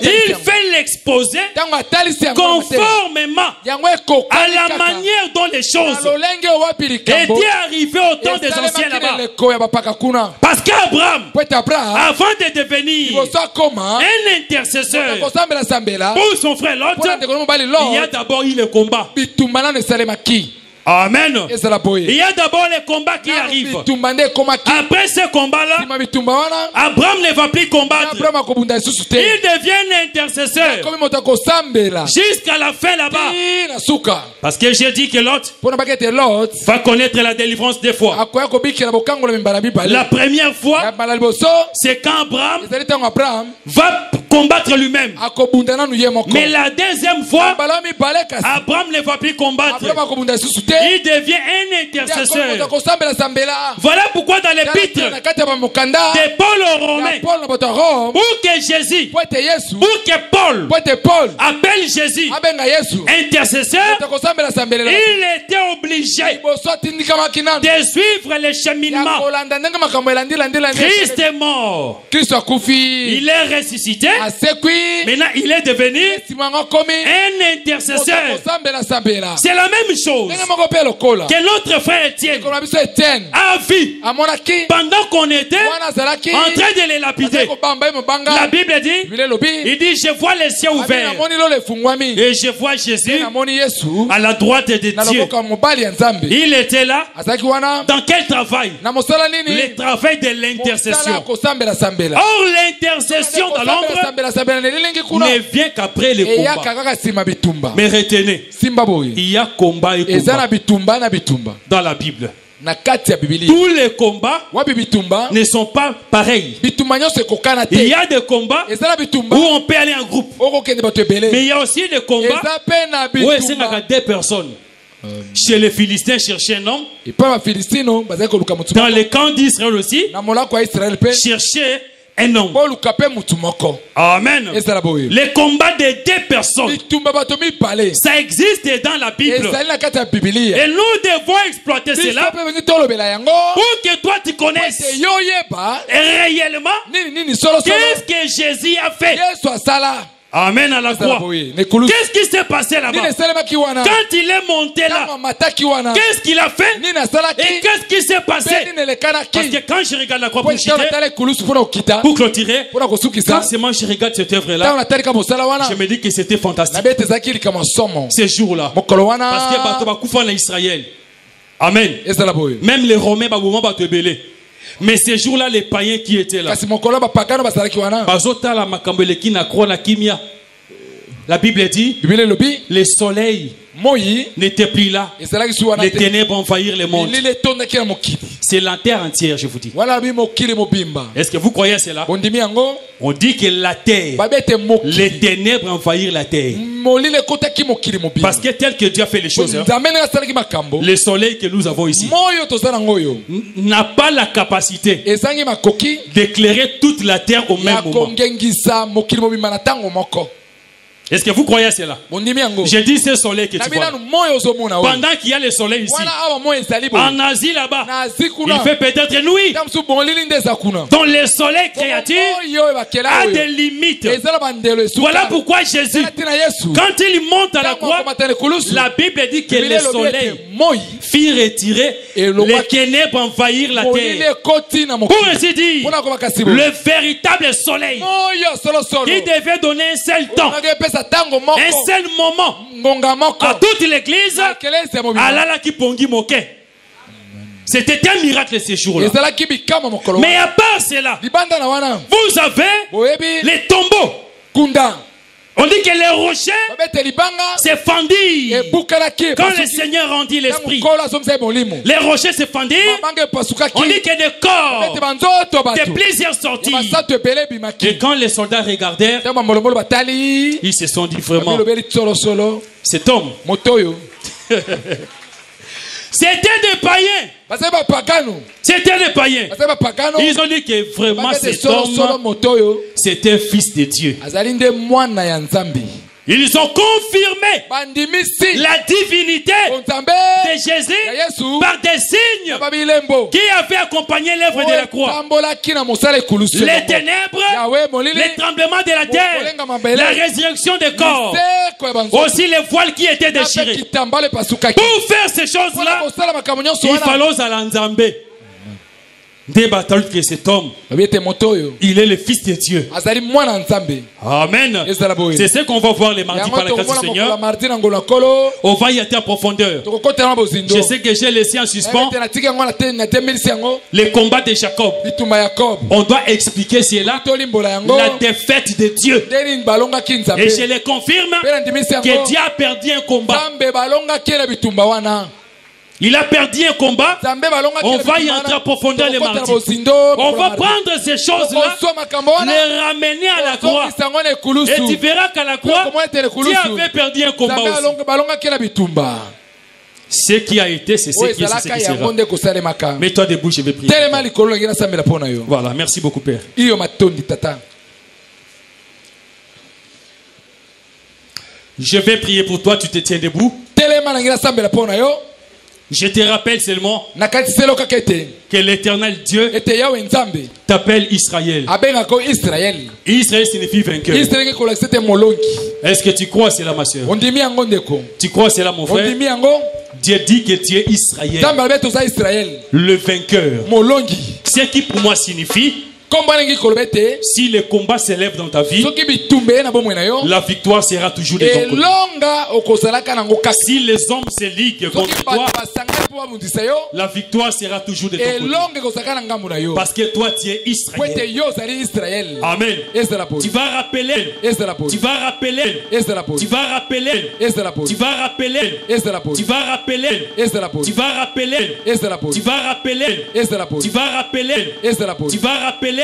il fait l'exposé conformément à la manière dont les choses étaient arrivées au temps des anciens là-bas. Parce qu'Abraham, avant de devenir un intercesseur pour son frère Lot, il y a d'abord eu le combat. Amen. Il y a d'abord les combats qui arrivent. Après ce combat-là, Abraham ne va plus combattre. Il devient un intercesseur jusqu'à la fin là-bas. Parce que j'ai dit que Lot va connaître la délivrance deux fois. La première fois, c'est quand Abraham va combattre lui-même. Mais la deuxième fois, Abraham ne va plus combattre. Il devient un intercesseur. Voilà pourquoi dans l'épître de Paul aux Romains, pour que Jésus, pour que Paul appelle Jésus intercesseur, il était obligé obligé de suivre le cheminement. Christ est mort. Il est ressuscité. Maintenant, il est devenu un intercesseur. C'est la même chose que notre frère Étienne a vu pendant qu'on était en train de les lapider. La Bible dit, il dit, je vois les cieux ouverts et je vois Jésus à la droite de Dieu. Il était là. Dans quel travail? Le travail de l'intercession. Or, l'intercession dans l'ombre ne vient qu'après le combat. Mais retenez, il y a combat et combat dans la Bible. Tous les combats ne sont pas pareils. Il y a des combats où on peut aller en groupe. Mais il y a aussi des combats où il y a deux personnes. Chez les Philistins, chercher un homme. Dans les camps d'Israël aussi, chercher un homme. Amen. Les combats de deux personnes, ça existe dans la Bible. Et nous devons exploiter cela pour que toi tu connaisses réellement qu'est-ce que Jésus a fait. Amen à la croix. Qu'est-ce qui s'est passé là-bas? Quand il est monté là, qu'est-ce qu'il a fait? Et qu'est-ce qui s'est passé? Parce que quand je regarde la croix pour clôturer, quand seulement je regarde cette œuvre-là, je me dis que c'était fantastique. Ces jours-là. Parce que Batou en Israël. Amen. Même les Romains, mais ces jours-là, les païens qui étaient là, la Bible dit, le soleil n'était plus là, les ténèbres envahirent le monde. C'est la terre entière, je vous dis. Est-ce que vous croyez à cela? On dit que la terre, les ténèbres envahirent la terre. Parce que tel que Dieu a fait les choses, le soleil que nous avons ici n'a pas la capacité d'éclairer toute la terre au même moment. Est-ce que vous croyez à cela? J'ai dit ce soleil que tu vois. Pendant qu'il y a le soleil ici, en Asie là-bas, il fait peut-être nuit. Donc le soleil créature a des limites. Voilà pourquoi Jésus, quand il monte à la croix, la Bible dit que le soleil fit retirer les ténèbres envahir la terre. Pour ainsi dire, le véritable soleil qui devait donner un seul temps, un seul moment à toute l'église, c'était un miracle ces jours-là. Mais à part cela, vous avez les tombeaux. On dit que les rochers se fendirent quand le Seigneur rendit l'esprit. Les rochers se fendirent. On dit que des corps de plusieurs sorties. Et quand les soldats regardèrent, ils se sont dit vraiment, cet homme, c'était des païens. C'était des païens. Ils ont dit que vraiment cet homme, c'était un fils de Dieu. Ils ont confirmé la divinité de Jésus par des signes qui avaient accompagné l'œuvre de la croix. Les ténèbres, les tremblements de la terre, la résurrection des corps, aussi les voiles qui étaient déchirés. Pour faire ces choses-là, il fallait à l'Anzambé. Que cet homme, il est le fils de Dieu. Amen. C'est ce qu'on va voir les mardis par la grâce du Seigneur. On va y être en profondeur. Je sais que j'ai laissé en suspens les combats de Jacob. On doit expliquer cela, la défaite de Dieu. Et je le confirme que Dieu a perdu un combat. Il a perdu un combat. On va y entrer en profondeur les mardis. On va prendre ces choses-là, les ramener à la croix. Et tu verras qu'à la croix, tu avais perdu un combat aussi. Ce qui a été, c'est ce qui est, c'est ce qui sera. Mets-toi debout, je vais prier. Voilà, merci beaucoup, Père. Je vais prier pour toi, tu te tiens debout. Je te rappelle seulement que l'Éternel Dieu t'appelle Israël. Et Israël signifie vainqueur. Est-ce que tu crois cela, ma soeur? Tu crois cela, mon frère? Dieu dit que tu es Israël, le vainqueur. Ce qui pour moi signifie, si le combat s'élève dans ta vie, la victoire sera toujours de ton côté. Si les hommes se liguent contre toi, la victoire sera toujours de ton côté. Parce que toi tu es Israël. Amen. Tu vas rappeler. Tu vas rappeler. Tu vas rappeler. Tu vas rappeler. Tu vas rappeler. Tu vas rappeler. Tu vas rappeler. Tu vas rappeler. Tu vas rappeler. Tu vas rappeler.